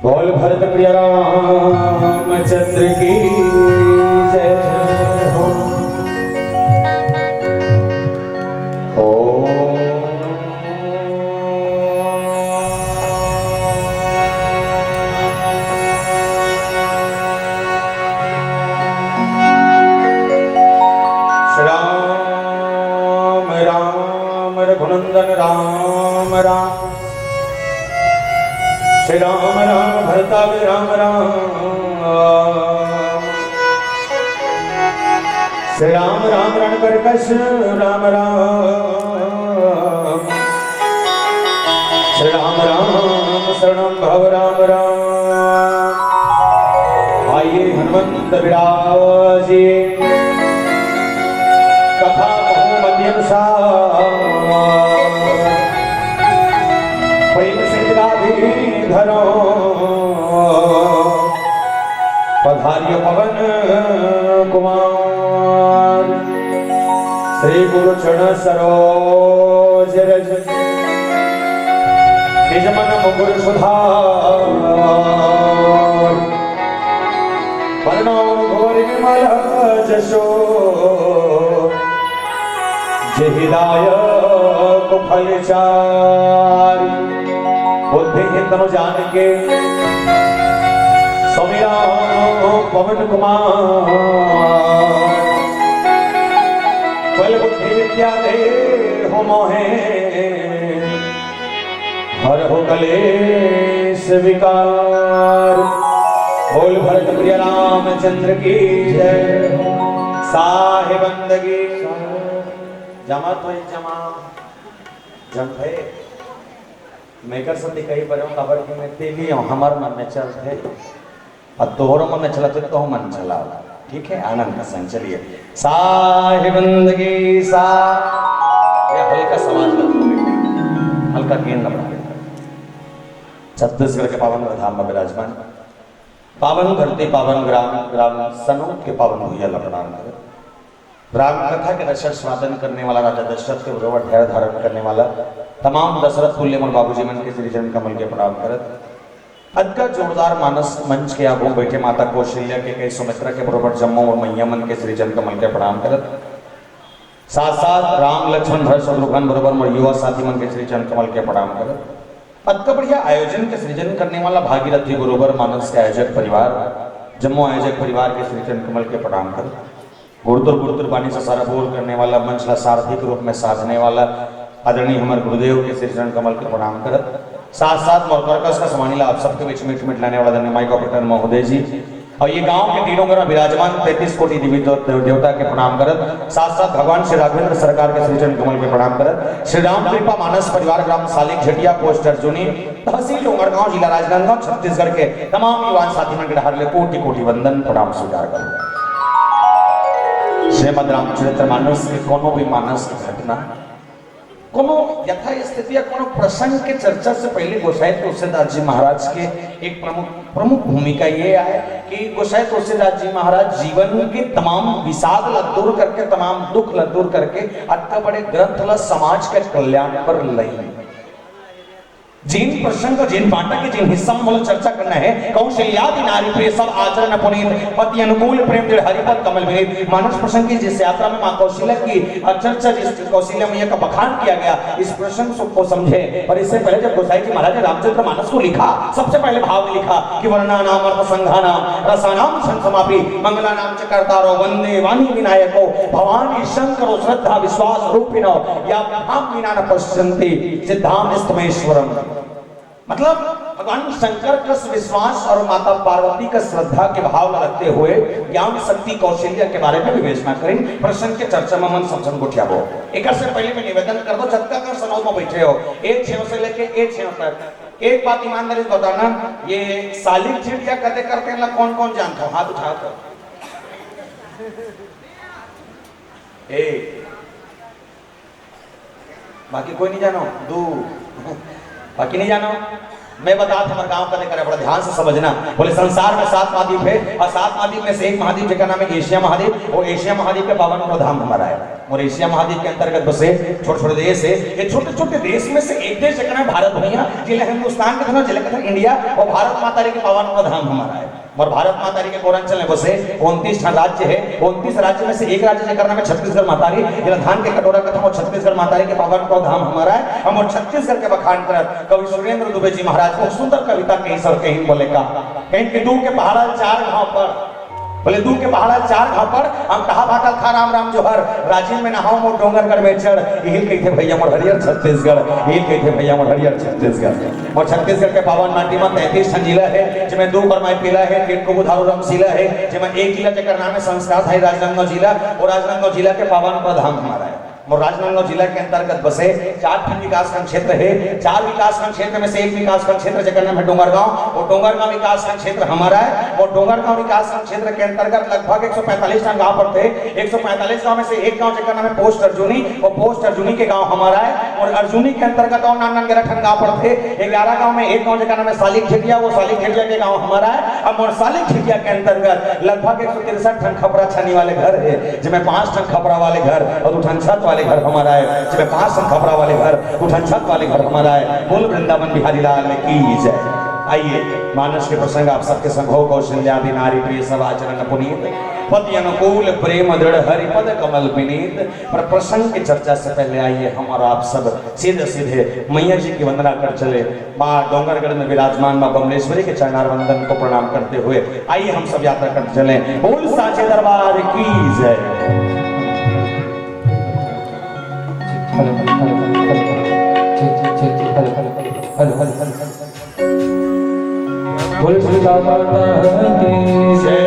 बोल भरत प्रिय रामचंद्र की जय हो। राम राम रघुनंदन राम राम श्री राम राम भरतावे राम राम श्री राम राम रणकर्कश राम राम श्री राम राम शरणम भव राम राम। आइए हनुमंत विराजिए कथा कहूँ मध्यम सा प्रेम से धरो पधारियो पवन कुमार श्री गुरु चरण सरोज रज निज मन मुकुर सुधार वर्णो घोर विमल जशो जहिदायक फल चारि बुद्धि तनु जान के समीरा पवन कुमार बल बुद्धि विद्या दे हो मोहे हर हो कलेश विकार। बोल भरत प्रिय रामचंद्र की जय। साहे बंदगी जमा तो जमा जम है मेकर सती कही पर खबर की मैं तेली हूँ हमार मन में चलते और तोहरो मन में चला तो मन चला। ठीक है आनंद का संग चलिए साहिबंदगी सा ये हल्का समाज हल्का गेंद न बना छत्तीसगढ़ के पावन धाम में विराजमान पावन धरती पावन ग्राम ग्राम सनोद के पावन भूया लपटान राम कथा के दशरथ स्वादन करने वाला राजा दशरथ के बरोबर धैर्य धारण करने वाला तमाम दशरथ तुल्य मन बाबूजी मन के श्री चरण कमल के प्रणाम करत अद का जोरदार मानस मंच के आगू बैठे माता कौशल्या के कई सुमित्रा के बरोबर जम्मू और मैया मन के श्री चरण कमल के प्रणाम करत साथ साथ राम लक्ष्मण भरत शत्रुघ्न बरोबर मोर युवा साथी मन के श्री चरण कमल के प्रणाम करत अद का बढ़िया आयोजन के सृजन करने वाला भागीरथी बरोबर मानस के आयोजक परिवार जम्मू आयोजक परिवार के श्री चरण कमल के प्रणाम करत गुरुतुर बाणी से सारा बोल करने वाला मंच ला सारथी के रूप में साधने वाला आदरणीय हमारे गुरुदेव के श्री चरण कमल के प्रणाम करत साथ साथ मोरकर्कस का समानीला आप सबके बीच मीठ लाने वाला धन्य माइक ऑपरेटर महोदय जी और ये गांव के तीनों ग्रह विराजमान 33 कोटि देवी देवता के प्रणाम करत साथ साथ भगवान श्री राघवेंद्र सरकार के श्री चरण कमल के प्रणाम करत श्री राम कृपा मानस परिवार ग्राम सालिक झटिया पोस्ट अर्जुनी तहसील डोंगरगांव जिला राजनांदगांव छत्तीसगढ़ के तमाम युवान साथी मन के हार्ले कोटि कोटि वंदन प्रणाम स्वीकार करूं। श्रीमद रामचरित्र मानस के कोनो भी मानस की घटना कोनो यथा स्थिति या कोनो प्रसंग के चर्चा से पहले गोसाई तुलसीदास जी महाराज के एक प्रमुख भूमिका ये है कि गोसाई तुलसीदास जी महाराज जीवन के तमाम विषाद ला दूर करके तमाम दुख ला दूर करके अत्य बड़े ग्रंथ ला समाज के कल्याण पर लई जिन प्रसंग जिन पाठक के जिन हिस्सा में चर्चा करना है कौशल्यादि नारी प्रिय सब आचरण पुनीत पति अनुकूल प्रेम जड़ हरिपद कमल विनीत मानस प्रसंग की जिस यात्रा में मां कौशल्या की चर्चा जिस कौशल्या मैया का बखान किया गया इस प्रसंग को समझे। और इससे पहले जब गोसाई जी महाराज ने रामचरित्र मानस को लिखा सबसे पहले भाव लिखा कि वर्णा नाम अर्थ संघा नाम रसा नाम समापी मंगला नाम च कर्तारो वंदे वाणी विनायको भवानी शंकरो श्रद्धा विश्वास रूपिणो या भाव विना न पश्यन्ति सिद्धांत स्तमेश्वरम। मतलब भगवान शंकर का विश्वास और माता पार्वती का श्रद्धा के भाव रखते हुए ज्ञान शक्ति कौशल्या के बारे में विवेचना करें प्रसंग के चर्चा में मन समझन गोठिया हो। एक से पहले मैं निवेदन कर दो छत्ता कर सनौद में बैठे हो एक छेव से लेके एक छेव तक एक बात ईमानदारी से बताना ये सालिक चिड़िया कदे करते हैं कौन कौन जानता हो हाथ उठा कर बाकी कोई नहीं जानो दो बाकी नहीं जानो मैं बता हमारे गांव का देखा बड़ा ध्यान से समझना। बोले संसार में 7 महाद्वीप है और 7 महाद्वीप में से एक महाद्वीप जिसका नाम है एशिया महाद्वीप। और एशिया महाद्वीप के 52 धाम हमारा है। और एशिया महाद्वीप के अंतर्गत बसे छोटे छोटे देश है। ये छोटे छोटे देश में से एक देश जिसका नाम भारत भैया, जिले हिंदुस्तान के जिले का इंडिया। और भारत माता के 52 धाम हमारा है। और भारत माता के पौरांचल में बसे 29 राज्य है। 29 राज्य में से एक राज्य जिसका नाम है छत्तीसगढ़ मातारी, जिला धान के कटोरा कथम। और छत्तीसगढ़ मातारी के 52 धाम हमारा है। हम और छत्तीसगढ़ के बखान कर कवि सुरेंद्र दुबे जी महाराज को सुंदर कविता कहीं सर कहीं बोले का कहीं के दूर के पहाड़ा 4 घाव पर, बोले दूर के पहाड़ा 4 घाव पर हम कहा भाटल खा राम राम जोहर राजीव में नहाओ मोर डोंगरगढ़ में चढ़। यही कहते भैया मोर हरियर छत्तीसगढ़, यही कहते भैया मोर हरियर छत्तीसगढ़। और छत्तीसगढ़ के पावन माटी में 33 ठन जिला है, जिसमें 2 बरमाई पीला है, केट को बुधारू रमशीला है, जिसमें एक जिला जेकर नाम है संस्कार है राजनांदगांव जिला। और राजनांदगांव जिला के 52 धाम हमारा है। और राजनांदगांव जिला के अंतर्गत बसे 4 ठन विकासखंड क्षेत्र है। 4 विकासखंड क्षेत्र में से एक विकासखंड क्षेत्र जिसका नाम है डोंगरगांव। और डोंगरगांव विकासखंड क्षेत्र हमारा है। और डोंगरगांव विकासखंड क्षेत्र के अंतर्गत लगभग 145 ठन गांव पड़ते हैं। 145 गांव में से एक गांव जिसका नाम है पोस्ट अर्जुनी। और पोस्ट अर्जुनी के गांव हमारा है। और अर्जुनी के अंतर्गत और 99 ठन गांव पड़ते हैं। 11 गांव में एक गांव जिसका नाम है सालिक खेतिया, वो सालिक खेतिया के गांव हमारा है। और सालिक खेतिया के अंतर्गत लगभग 163 ठन खपरा छानी वाले घर है, जिसमें 5 ठन खपरा वाले घर और 2 ठन छत वाले घर हमारा है। जिसमें 5 ठन खपरा वाले घर 2 ठन छत वाले घर हमारा है। बोल वृंदावन बिहारी लाल की जय। आइए मानस के प्रसंग आप सबके संग हो। कौशल्यादि नारी प्रिय सब आचरण पुनीत, पति अनुकूल प्रेम दृढ़ हरिपद कमल विनीत। पर प्रसंग की चर्चा से पहले आइए हम और आप सब सीधे सीधे मैया जी की वंदना कर चले। माँ डोंगरगढ़ में विराजमान माँ बमलेश्वरी के चरणार वंदन को प्रणाम करते हुए आइए हम सब यात्रा करते चले। बोल साचे दरबार की जय। बोल सीता माता की जय।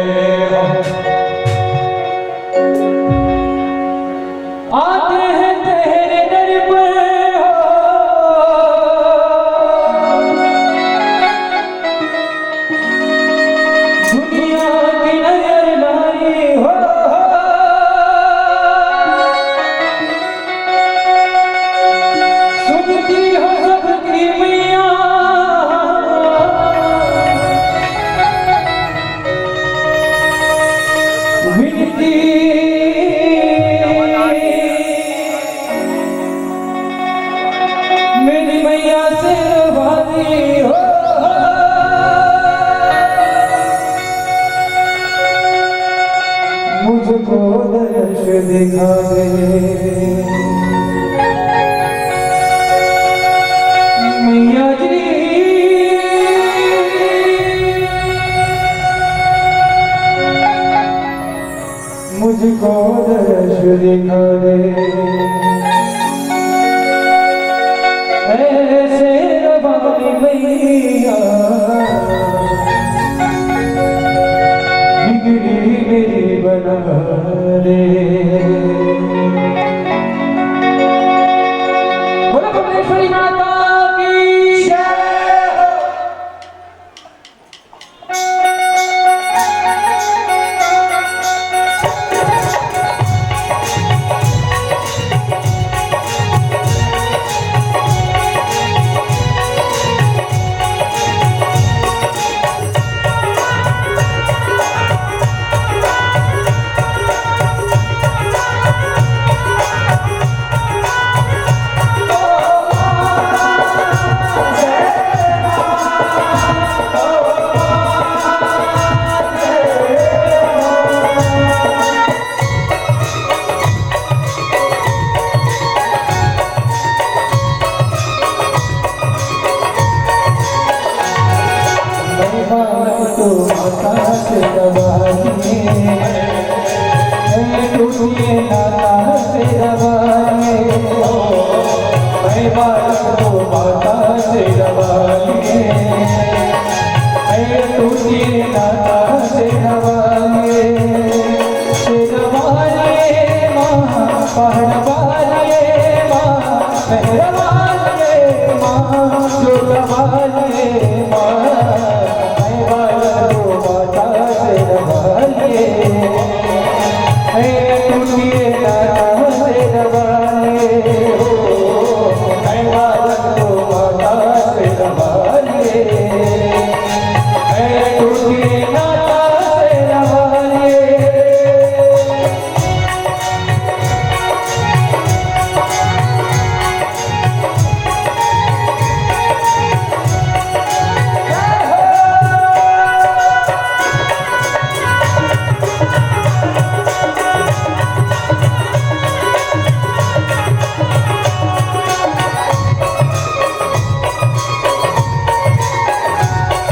आते हैं तेरे दर पर दुनिया की नजर लाई हो। सुनती हो सबकी मैया विनती मेरी मैया से भारी हो। मुझको दर्श दिखा दे मैया जी। मुझको दर्श दिखा दे ऐसे रवानी मैया बिगड़ी मेरी बना दे। बोलो बमलेश्वरी माता की जय।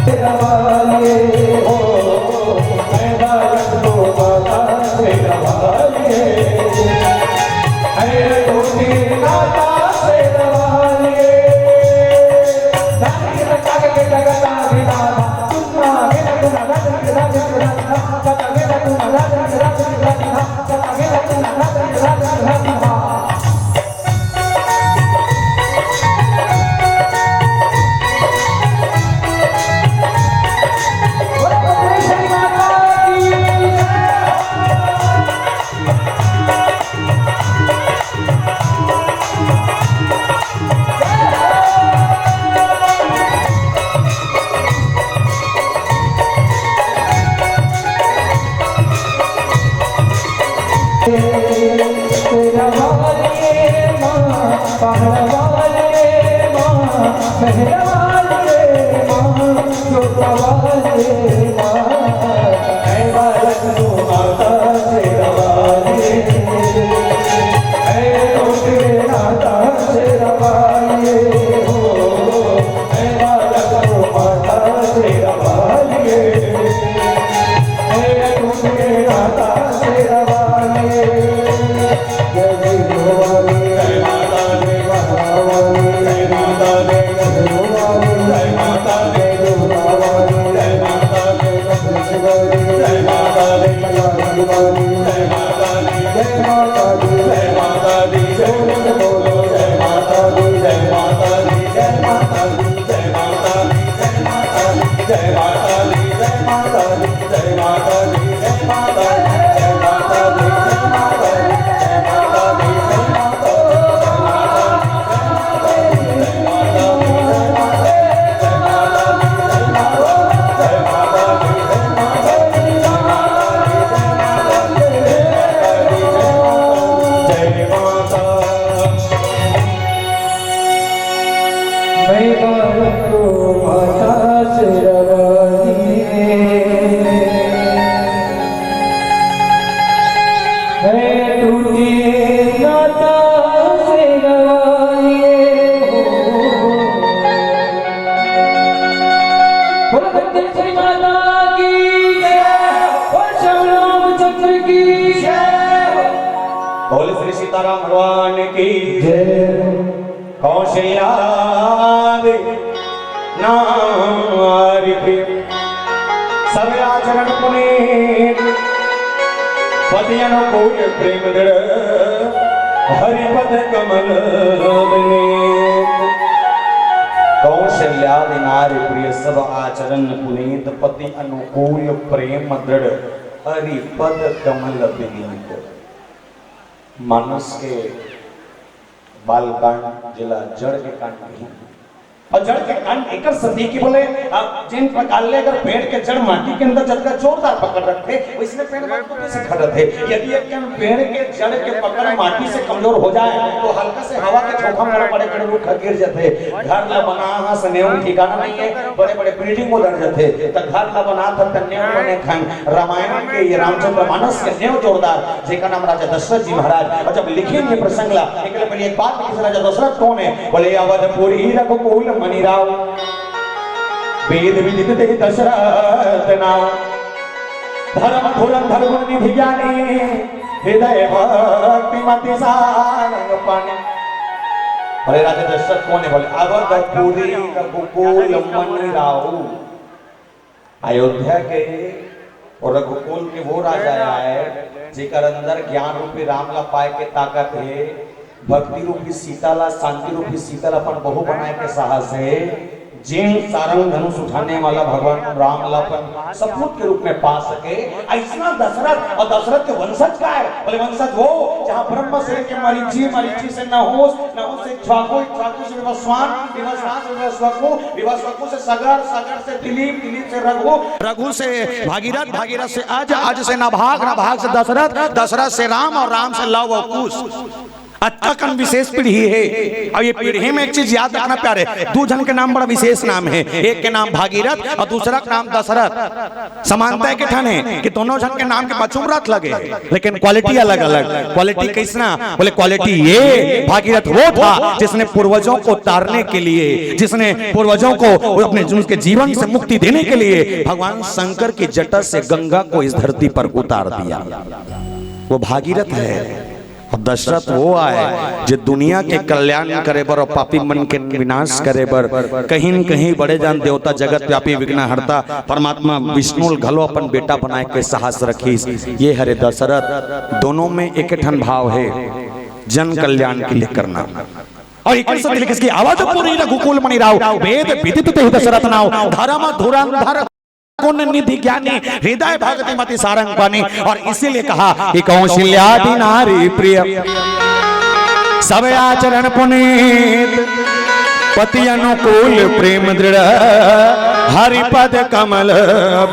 तेरा वाले हो, मैं बालक तो माता तेरा वाले, है टूटी माता तेरा वाले। धानी रखा के जगता बिना तुमरा गेला तुमरा राजन के राजन के राजन कता गेला तुमरा राजन के राजन के राजन कता गेला तुमरा राजन के राजन के राजन। तेरा वाले माँ पहाड़ वाले माँ मेहरा वाले माँ छोटा वाले माँ मैं बालक हूँ माता तेरा वाले, मैं टूटे नाता तेरा वाले हो, मैं बालक हूँ माता तेरा वाले, मैं टूटे नाता तेरा वाले। मैं बालक को माता तेरा वाली, है टूटी नाता तेरा वाली हो। बोलो भक्ति श्री माता की जय, बोल श्री रामचंद्र की जय, बोल श्री सीताराम भगवान की जय। कौशल्या नारी प्रिय सब आचरण पुनीत पति अनुकूल प्रेम दृढ़ हरिपद कमल विनीत। कौशल्यादि नारी प्रिय सब आचरण पुनीत पति अनुकूल प्रेम दृढ़ हरिपद कमल विनीत। मानस के बालकांड जिला जड़ के कांड नहीं और जड़ के कांड एक सदी की बोले जिन प्रकार ले अगर पेड़ के जड़ माटी के अंदर जब तक जोरदार पकड़ रखते वैसे पेड़ मजबूती से खड़े थे। यदि एक पेड़ के जड़ के पकड़ माटी से कमजोर हो जाए तो हल्का से हवा के झोंका में बड़े बड़े रूख गिर जाते। घर ला बना से नेव ठिकाना नहीं है, बड़े बड़े बिल्डिंग उधर जाते तो घर ला बना था नेव बने खन। रामायण के ये रामचंद्र मानस के नेव जोरदार जेका नाम राजा दशरथ जी महाराज। और जब लिखेंगे प्रसंग ला एक बात लिखी राजा दशरथ कौन है बोले अवधपुरी रघुकुल मणिराव वेद विदित ते दशरथ नाम धर्म धुरंधर गुण निधि ज्ञानी हृदय भक्ति मति सारंग पानी। बोले राजा दशरथ कौन है बोले अवधपुरी रघुकुल मणिराव। अयोध्या के और रघुकुल के वो राजा है जेकर अंदर ज्ञान रूपी राम ला पाए के ताकत है, भक्ति रूपी सीता ला शांति रूपी सीता ला अपन बहु बनाए के साहस है, जिन सारंग धनुष उठाने वाला भगवान राम ला अपन सपूत के रूप में पा सके ऐसा दशरथ। और दशरथ के वंशज का है बोले वंशज वो जहां ब्रह्म से लेके मरीचि, मरीचि से नहुस, नहुस से इक्ष्वाकु, इक्ष्वाकु से विवस्वान, विवस्वान से विवस्वकु, विवस्वकु से सगर, सगर से दिलीप, दिलीप से रघु, रघु से भागीरथ, भागीरथ से अज, अज से नभाग, नभाग से दशरथ, दशरथ से राम और राम से लव और कुश। अच्छा कन विशेष पीढ़ी है। और ये पीढ़ी में एक चीज याद रखना प्यारे, दो जन के नाम बड़ा विशेष नाम है, एक के नाम भागीरथ और दूसरा का नाम दशरथ। समानता के ठन है कि दोनों जन के नाम के पछुम रथ लगे, लेकिन क्वालिटी अलग अलग। क्वालिटी कैसना बोले, क्वालिटी ये भागीरथ वो था जिसने पूर्वजों को तारने के लिए, जिसने पूर्वजों को अपने उनके जीवन से मुक्ति देने के लिए भगवान शंकर की जटा से गंगा को इस धरती पर उतार दिया, वो भागीरथ है। और दशरथ वो आए जो दुनिया के कल्याण करे बर और पापी मन के विनाश करे बर कहीं न कहीं बड़े जान देवता जगत व्यापी विघ्नहर्ता परमात्मा विष्णु घलो अपन बेटा बनाए के साहस रखी। ये हरे दशरथ, दोनों में एक ठन भाव है, जन कल्याण के लिए करना। और एक किसकी आवाज पूरी रघुकुल मणि राव, वेद विदित ते दशरथ नाव, धर्म धुरंधर गुण निधि ज्ञानी, हृदय भगति मति सारंग पानी। और इसीलिए कहा कि कौशल्यादि नारी प्रिय, सब आचरण पुनीत, पति अनुकूल प्रेम दृढ़, हरिपद कमल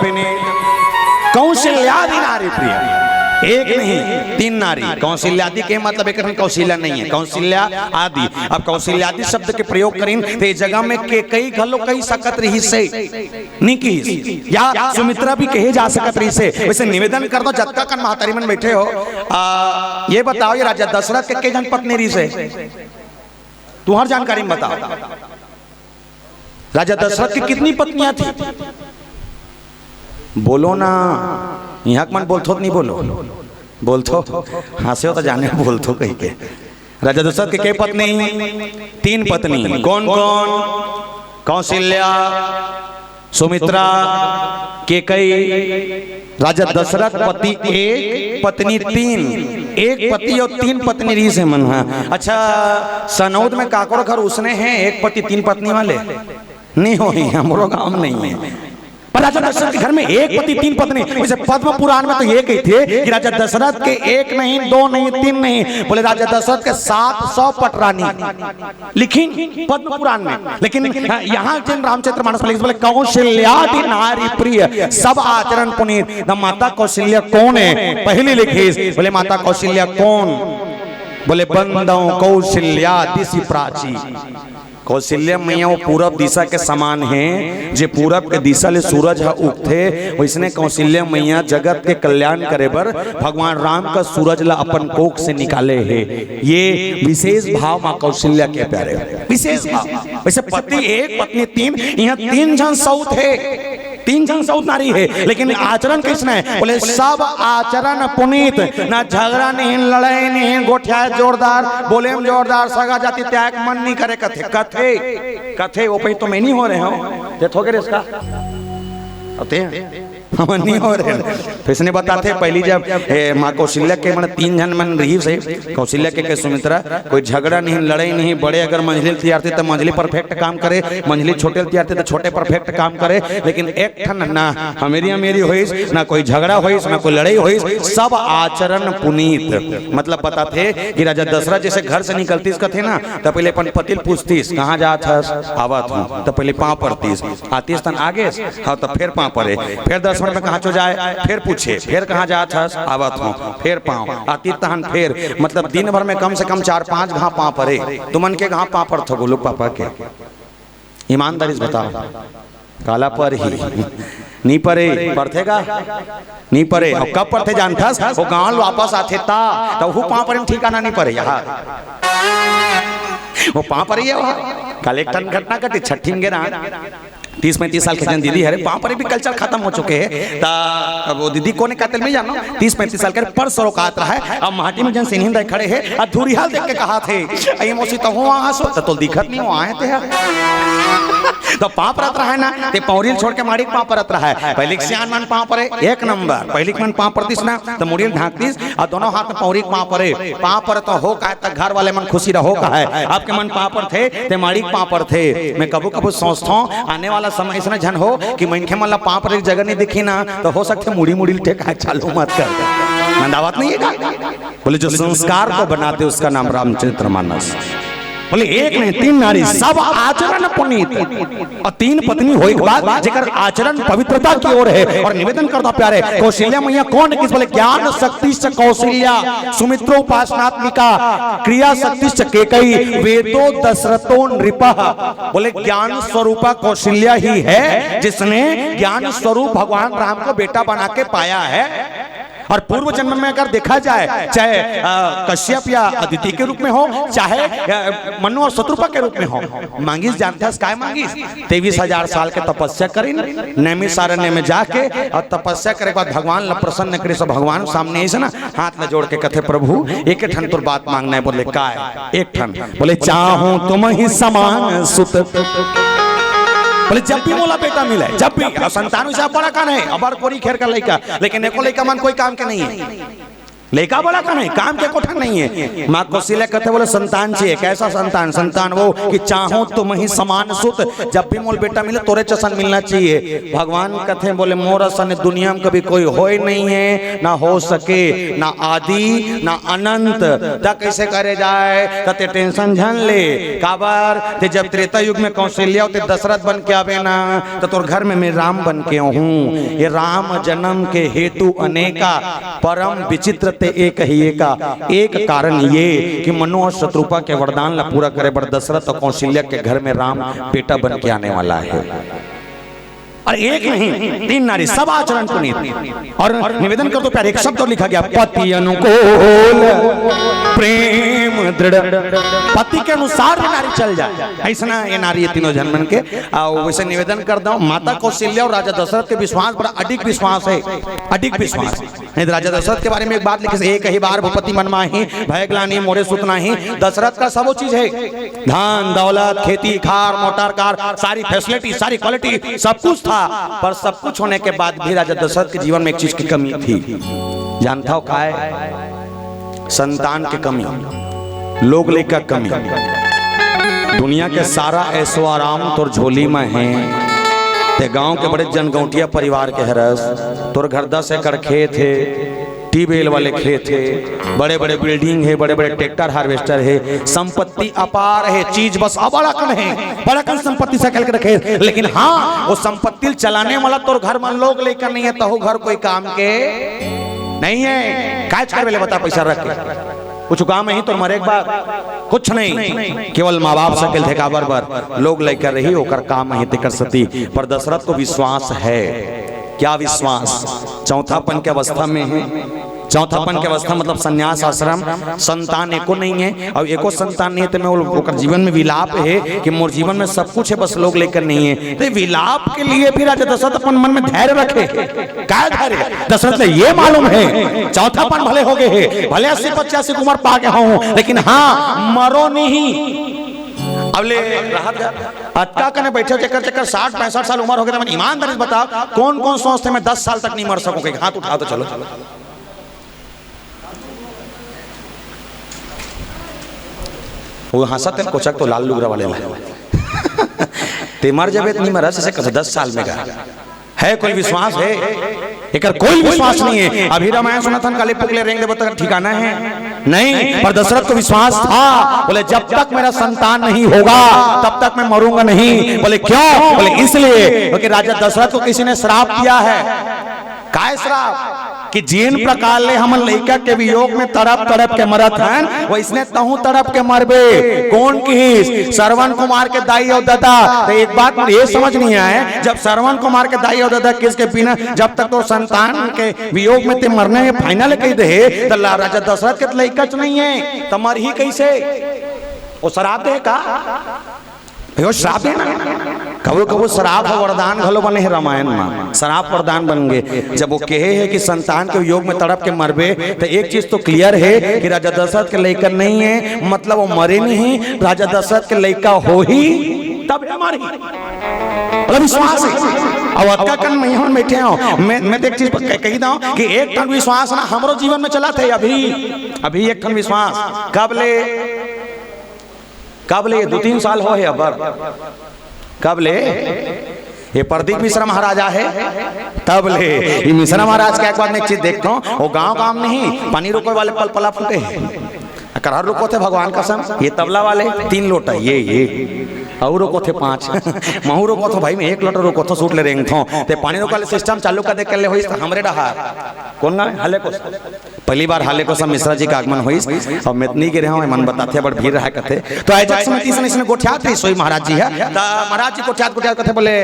विनीत। कौशल्यादि नारी प्रिय, एक नहीं तीन नारी। कौशल्यादि के मतलब एक कौशल्या नहीं है, कौशल्या आदि। अब कौशल्यादि शब्द के प्रयोग करीन तो जगह में के कई घलो कई सकत रही से नहीं की, या सुमित्रा भी कहे जा सकत रही से। वैसे निवेदन कर दो जत्का कन महतारी मन बैठे हो, ये बताओ ये राजा दशरथ के जन पत्नी रही से, तुम्हारी जानकारी में बताओ। राजा दशरथ की कितनी पत्नियां थी? बोलो ना, यहाँ मन बोलथो नहीं, बोलथो हंसे हो तो जाने बोलथो कहीं के। राजा दशरथ के पत्नी? तीन पत्नी। कौन कौन? कौशल्या, सुमित्रा, केकई। राजा दशरथ पति एक, पत्नी तीन। एक पति और तीन पत्नी रही से मन। अच्छा, सनौद में काकोड़ घर उसने हैं एक पति तीन पत्नी वाले नहीं हो, हमारो गांव में नहीं है। पर राजा दशरथ के घर में एक पति तीन पत्नी। वैसे पद्म पुराण में तो ये कहते कि राजा दशरथ के एक नहीं, दो नहीं, तीन नहीं, बोले राजा दशरथ के 700 पटरानी लिखी पद्म पुराण में। लेकिन यहाँ जिन रामचरित्र मानस में बोले कौशल्यादि नारी प्रिय, सब आचरण पुनीत। माता कौशल्या कौन है? पहली लिखी बोले माता कौशल्या कौन? बोले बंदौ कौशल्या दिशि प्राची। कौशल्या मैया वो पूरब दिशा के समान है, जे पूरब के दिशा ले सूरज है उगते, वैसने कौशल्या मैया जगत के कल्याण करे बर भगवान राम का सूरज ला अपन कोख से निकाले है। ये विशेष भाव मां कौशल्या के प्यारे, विशेष भाव। वैसे पति एक पत्नी तीन, यहाँ तीन जन सौत है, तीन जन सौत नारी है, लेकिन आचरण किसने है? बोले सब आचरण पुनीत, ना झगड़ा नहीं, लड़ाई नहीं, गोठिया जोरदार, बोले में जोरदार, सगा जाति त्याग मन नहीं करे। कथे कथे वो पे तो मैं नहीं हो रहे हो, देखोगे इसका हम नहीं हो रहे। फिर इसने बताते पहली जब माँ कौशल्या के मन तीन जन मन रही से, कौशल्या के सुमित्रा, कोई झगड़ा नहीं, लड़ाई नहीं, बड़े अगर मंझली तैयार थे तो मंझली परफेक्ट काम करे, मंझली छोटे तैयार थे तो छोटे परफेक्ट काम करे। लेकिन एक ठन ना मेरी होइस, ना कोई झगड़ा होइस, ना कोई लड़ाई होइस, सब आचरण पुनीत। मतलब बताते कि राजा दशरथ जैसे घर से निकलतीस कथे ना, तो पहले अपन पतिल पूछतीस कहाँ जात हस, आवत हूँ, तो पहले पाँव पड़तीस, आतीस तन आगे, हाँ तो फिर पाँव पड़े, फिर 10 मिनट में कहाँ चो जाए, फिर पूछे, फिर कहाँ जात हस, आवत हूँ, फिर पाँव आती तहन फिर। मतलब दिन भर में कम से कम 4-5 घाव पाँव पड़े। तुमन के घाव पाँव पड़थो गोलू पापा के? ईमानदारी से बताओ, काला पर ही नहीं परे पड़थेगा, नहीं परे। और कब पड़थे जानथस? वो गाँव वापस आते ता, तो वो पाँव पड़े ठिकाना नहीं पड़े यहाँ, वो पाँव पड़े वहाँ। कल एक टन घटना घटी, छठीन गे 30-35 साल के जन दीदी है, पाँव पर भी कल्चर खत्म हो चुके हैं। अब वो दीदी कोने कातिल में जानो 30-35 साल के पर सरोकात रहा है। अब माटी में जन सिन्हिंदा खड़े हैं, अधूरी हाल देख के कहा थे अये मौसी तो हो वहां सो तो दिखत नहीं हो आए थे। तो पाँव परत रहा है ना, ते पौरील छोड़ के माड़ी पाँव परत रहा है। पहले सियान मन पाँव परे एक नंबर, पहले मन पाँव परतीस ना तो मुड़ील ढांकतीस और दोनों हाथ में पौरी पाँव परे। पाँव पर तो हो का तक घर वाले मन खुशी रहो का है। आपके मन पाँव पर थे ते माड़ी पाँव पर थे। मैं कबू कबू सोचता हूँ आने वाला समय इसने झन हो कि मनखे मन ला पाँव पर एक जगह नहीं दिखी ना, तो हो सकते मुड़ी मुड़ी टेका चालू मत कर, मंदावत नहीं है। बोले जो संस्कार को बनाते उसका नाम रामचरित्र मानस। बोले एक नहीं 3 नारी सब आचरण पुनीत और 3 पत्नी होए के बाद जेकर आचरण पवित्रता की ओर है और निवेदन करता प्यारे कौशल्या मैया कौन है किस बोले ज्ञान शक्ति से कौशल्या सुमित्रो उपासनात्मिका क्रिया शक्ति से केकई वेदो दशरथो नृपः बोले ज्ञान स्वरूपा कौशल्या ही है जिसने ज्ञान स्वरूप भगवान राम को बेटा बना के पाया है। और पूर्व जन्म में अगर देखा जाए चाहे कश्यप या अदिति के रूप में हो चाहे मनु और शत्रुपा के रूप में हो मांगीस जानते हैं काय मांगीस 23,000 साल के तपस्या करी नैमिषारण्य में जाके और तपस्या करे के बाद भगवान ला प्रसन्न करे सब भगवान सामने ऐसे ना हाथ में जोड़ के कथे प्रभु एक ठन तुर बात मांगना है बोले काय एक ठन बोले चाहूं तुम ही समान सुत बोले जब भी मोला बेटा मिले जब भी संतान से बड़ा कान है अबर कोरी खेर का लड़का लेकिन एको लड़का मन कोई काम के नहीं है लड़का बड़ा का नहीं काम के कोठा नहीं है। माँ कौशल्या कहते बोले संतान चाहिए कैसा संतान संतान वो कि चाहो तुम ही समान सुत जब भी मोल बेटा मिले तोरे चसन मिलना चाहिए। भगवान कहते बोले मोर सन दुनिया में कभी कोई हो ही नहीं है ना हो सके ना आदि ना अनंत तक कैसे करे जाए ते टेंशन झन ले काबर ते जब त्रेता युग में कौशल्या ते दशरथ बन के आवे ना तो तोर घर में मैं राम बन के हूँ। ये राम जन्म के हेतु अनेका परम विचित्र एक ही एक कारण ये कि मनु और शत्रुपा के वरदान ला पूरा करे बड़ दशरथ और कौशल्या के घर में राम बेटा बन के आने वाला है। और एक नहीं 3 नारी सब आचरण पुनीत और निवेदन कर दो प्यारे एक शब्द और लिखा गया पति अनुकूल प्रेम दृढ़ पति के अनुसार भी नारी चल जाए ऐसा ये नारी है तीनों जन्मन के वैसे निवेदन कर दो माता कौशल्या और राजा दशरथ के विश्वास बड़ा अधिक विश्वास है अधिक विश्वास नहीं। राजा दशरथ के बारे में एक बात लिखी एक ही बार भूपति मनमाही भय ग्लानि मोरे सुतनाही दशरथ का सब चीज है धन दौलत खेती खार मोटर कार सारी फैसिलिटी सारी क्वालिटी सब कुछ था पर सब कुछ होने के बाद भी राजा दशरथ के जीवन में एक चीज की कमी थी जानता हो क्या है संतान की कमी लोग लेकर कमी दुनिया के सारा ऐसो आराम तोर झोली में है ते गांव के बड़े जनगौटिया परिवार के हरस तोर घर 10 एकड़ खेत है ट्यूबवेल वाले खेत है बड़े बड़े बिल्डिंग है बड़े बड़े ट्रैक्टर हार्वेस्टर है संपत्ति अपार है चीज बस बड़ा कन है बड़ा कन संपत्ति से के रखे लेकिन हाँ वो संपत्ति चलाने वाला तोर घर में लोग लेकर नहीं है तो घर कोई काम के नहीं है काज कर वेले बता पैसा रख के कुछ काम ही तो मरे एक बार कुछ नहीं केवल माँ बाप सकल थे का बार लोग लेकर रही होकर काम ही कर सती पर दशरथ को विश्वास है क्या विश्वास चौथापन की अवस्था में है चौथापन की अवस्था मतलब संन्यास आश्रम संतान एको नहीं है और एको संतान नहीं है तो मैं जीवन में विलाप है कि मोर जीवन में सब कुछ है बस लोग लेकर नहीं है तो विलाप के लिए भी राजा दशरथ अपन मन में धैर्य रखे क्या धैर्य दशरथ ने ये मालूम है चौथापन भले हो गए है भले 80-85 उम्र पा के हूँ लेकिन हाँ मरो नहीं अबले अटका कने बैठे चक्कर 60-65 साल उम्र हो गया तो ईमानदारी बताओ कौन कौन सोचते मैं 10 साल तक नहीं मर सकूंगा हाथ उठा तो चलो वो हंसते कोचक तो लाल लुगरा वाले ते मर जब नहीं मरा जैसे 10 साल में का है कोई विश्वास है एक कोई विश्वास नहीं है। अभी रामायण सुना था काले पुगले रेंगे बता ठिकाना है नहीं पर दशरथ को विश्वास था बोले जब तक मेरा संतान नहीं होगा तब तक मैं मरूंगा नहीं। बोले क्यों बोले इसलिए क्योंकि राजा दशरथ को किसी ने श्राप दिया है काय श्राप कि जिन प्रकार ले हम लड़का के वियोग में तड़प तड़प के मरत हैं वो इसने तहु तड़प के मरबे कौन की श्रवण कुमार के दाई और दादा। तो एक बात ये समझ नहीं आए जब श्रवण कुमार के दाई और दादा किसके बिना जब तक तो संतान के वियोग में ते मरने में फाइनल कह दे तो राजा दशरथ के लड़का नहीं है तो मर ही कैसे वो शराब दे का भैया श्राप है ना कबो कबो श्राप वरदान घलो बने है रामायण में श्राप वरदान बन गए जब वो कहे है कि संतान के योग में तड़प के मरबे तो एक चीज तो क्लियर है कि राजा दशरथ के लड़का नहीं है मतलब वो मरे नहीं राजा दशरथ के लड़का हो ही तब हमारी मतलब विश्वास है। और अक्का कन मैं बैठे हो मैं तो एक चीज कही था कि एक टन विश्वास ना हमारो जीवन में चला थे अभी एक टन विश्वास कब ले 2-3 साल हो है अब कब ले ये प्रदीप मिश्रा महाराजा है तब ले ये मिश्रा महाराज के एक बार मैं एक चीज देखता हूँ वो गांव नहीं पानी रोके वाले पल पला फूटे हैं करा रुको थे भगवान कसम, ये तबला वाले 3 लोटा ये और रोको थे 5 महू रोको थो भाई मैं 1 लोटा रोको थो सूट ले रेंग थो ते पानी रोका ले सिस्टम चालू कर दे कर ले होइस हमरे डहा कौन गावे हाले को पहली बार हाले को सब मिश्रा जी का आगमन होइस और मेतनी के रहा मन बताते बड़ भीड़ रहा कथे तो आयोजक समिति से इसने गोठियात रही सोई महाराज जी है ता महाराज जी गोठियात कथे बोले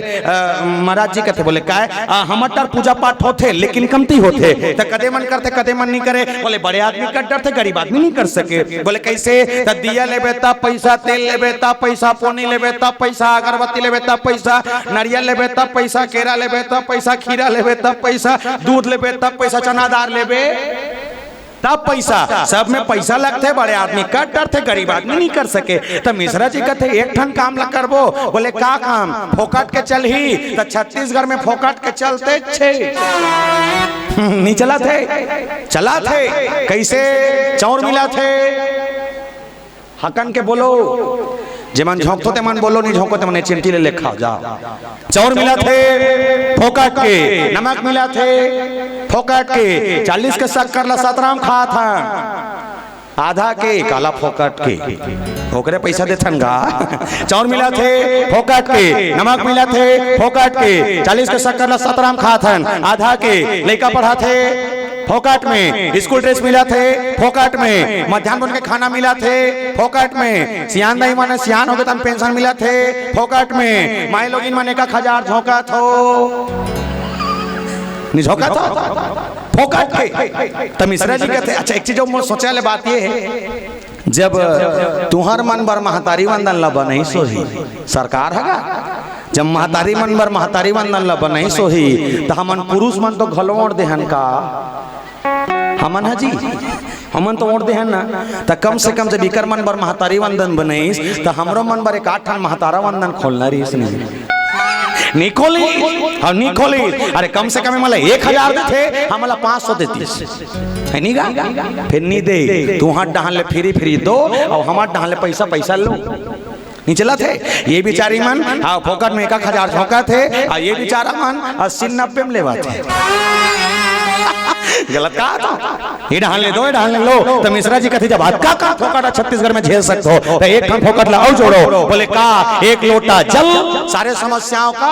महाराज जी कथे बोले काय हमर पूजा पाठ होथे लेकिन कमती होथे त कदे मन करते कदे मन नहीं करे बोले बड़े आदमी का डर थे गरीब आदमी नहीं कर सके बोले कैसे त दिया लेबे ता पैसा तेल लेबे ता पैसा पोनी लेबे ता पैसा अगरबत्ती लेबे ता पैसा नारियल लेबे ता पैसा केरा लेबे ता पैसा खीरा लेबे ता पैसा दूध लेबे ता पैसा चनादार लेबे तब पैसा सब में पैसा लगते बड़े आदमी कर डर थे गरीब आदमी नहीं कर सके तो मिश्रा जी कहते एक ठन काम लग करबो बोले का काम फोकट के चल ही तो छत्तीसगढ़ में फोकट के चलते छे नहीं चला थे कैसे चौर मिला थे हकन के बोलो जेमन झोंकतो ते मन बोलो नहीं झोंको ते मन चिमटी ले लेखा जा चौर मिला थे फोकट के नमक मिला थे फोकट के 40 के शक्कर ला 17 खा था आधा के काला फोकट के ओकरे पैसा देथन गा चौर मिला थे फोकट के नमक मिला थे फोकट के 40 के शक्कर ला 17 खा थन आधा के लड़का पढ़ा थे फोकट में स्कूल ड्रेस मिला थे फोकट में मध्याह्न भोजन के खाना मिला थे फोकट में सियान नहीं माने सियान हो गए तब पेंशन मिला थे फोकट में माई लोग इन माने 1000 झोंका थो नहीं झोंका था फोकट के तब मिश्रा जी कहते अच्छा एक चीज जो सोचे वाले बात ये है जब तुहर मन बर महतारी वंदन ला बनई सोही सरकार हैगा जब महतारी मन बर महतारी वंदन ला बनई सोही तो हमन पुरुष मन तो घलोड़ देहन का हमन है जी हमन तो ओढ़ देहन ना तो कम से कम जब इकर मन बर महतारी वंदन बनईस तो हमरो मन बर 1 ठन महतारा वंदन खोलना रहीस नहीं खोली अरे कम से कम मला 1000 देते हमला 500 देतीस है नहीं गा फिर नहीं दे तू हाथ डाहन ले फ्री दो और हमार डाहन ले पैसा लो नहीं चला थे ये बेचारी मन हाँ फोकट में 1000 झोंका थे और ये बेचारा मन 80-90 में लेवा थे गलत कहा था ये डाल ले दो ये डाल ले लो तो मिश्रा जी कहते जब का फोकट छत्तीसगढ़ में झेल सकते हो तो एक ठन फोकट लाओ जोड़ो बोले का 1 लोटा जल सारे समस्याओं का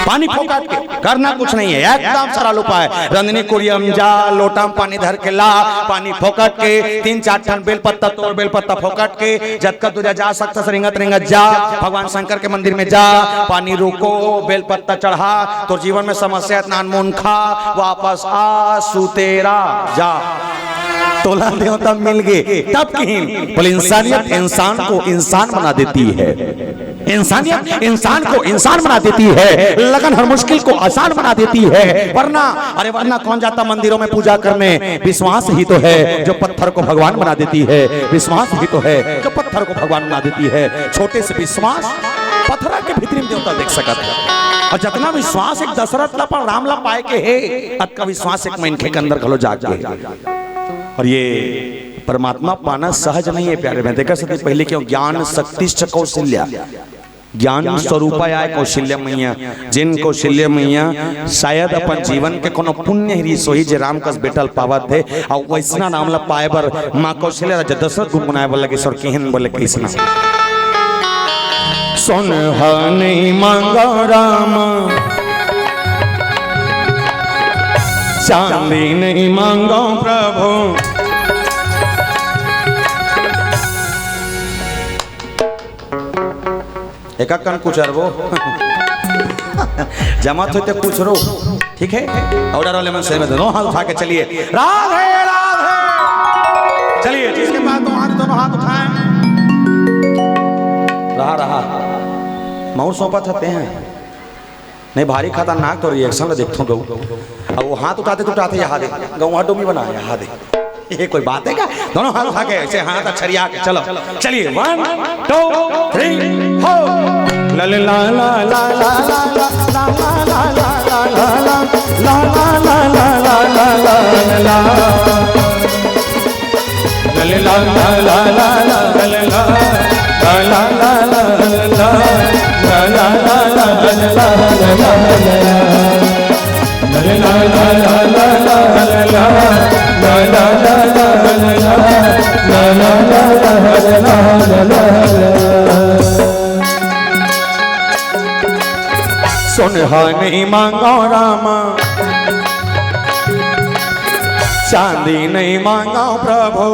पानी फोकट के करना कुछ नहीं है एकदम सरल उपाय रंजनी कुरियम जा लोटा में पानी धर के ला पानी फोकट के 3-4 ठन बेलपत्ता तोड़ बेलपत्ता फोकट के जब तक तुझे जा सकता रिंगत जा भगवान शंकर के मंदिर में जा पानी रोको बेलपत्ता चढ़ा तो जीवन में समस्या इतना अनमोल खा वापस आ सुतेरा जा तोला दे तब मिल गए तब कहीं बोले इंसानियत इंसान को इंसान बना देती है इंसानियत इंसान को इंसान बना देती है लगन हर मुश्किल को आसान बना देती है वरना कौन जाता मंदिरों में पूजा करने विश्वास ही तो है जो पत्थर को भगवान बना देती है विश्वास ही तो है जो पत्थर को भगवान बना देती है छोटे से विश्वास पत्थर के भीतर में देवता देख सकता है और जितना विश्वास एक दशरथ ला पर राम ला पाए के है अत का विश्वास एक मनखे के अंदर खलो जाग गए और ये परमात्मा पाना सहज नहीं है प्यारे में देखा सकते पहले क्यों ज्ञान शक्ति कौशल्या ज्ञान स्वरूप आय कौशल्य मैया जिन कौशल्य मैया शायद अपन जीवन के कोनो पुण्य ही सोही जे राम कस बेटल पावत थे और वैसना नाम ला पाए बर मां कौशल्य दशरथ गुण बनाए बोले सर केहन बोले कैसना सोनहा नहीं मांगा राम चांदी नहीं मांगो प्रभु एक कन कुछ अरबो जमात होते कुछ रो ठीक है ऑर्डर वाले मन से में दोनों हाथ उठा के चलिए राधे राधे चलिए जिसके बाद दोनों हाथ उठाएं रहा मऊर सौंपा थते हैं नहीं भारी खतरनाक तो रिएक्शन देखता हूँ अब वो हाथ उठाते यहाँ दे गौवा डोमी बना यहाँ दे ये कोई बात है क्या दोनों हाथ उठा के ऐसे हाथ छरिया के चलो चलिए 1 2 3 हो ला ला ला ला ला ला ला ला ला ला ला ला सोनहा नहीं मांगा रामा, चांदी नहीं मांगा प्रभु,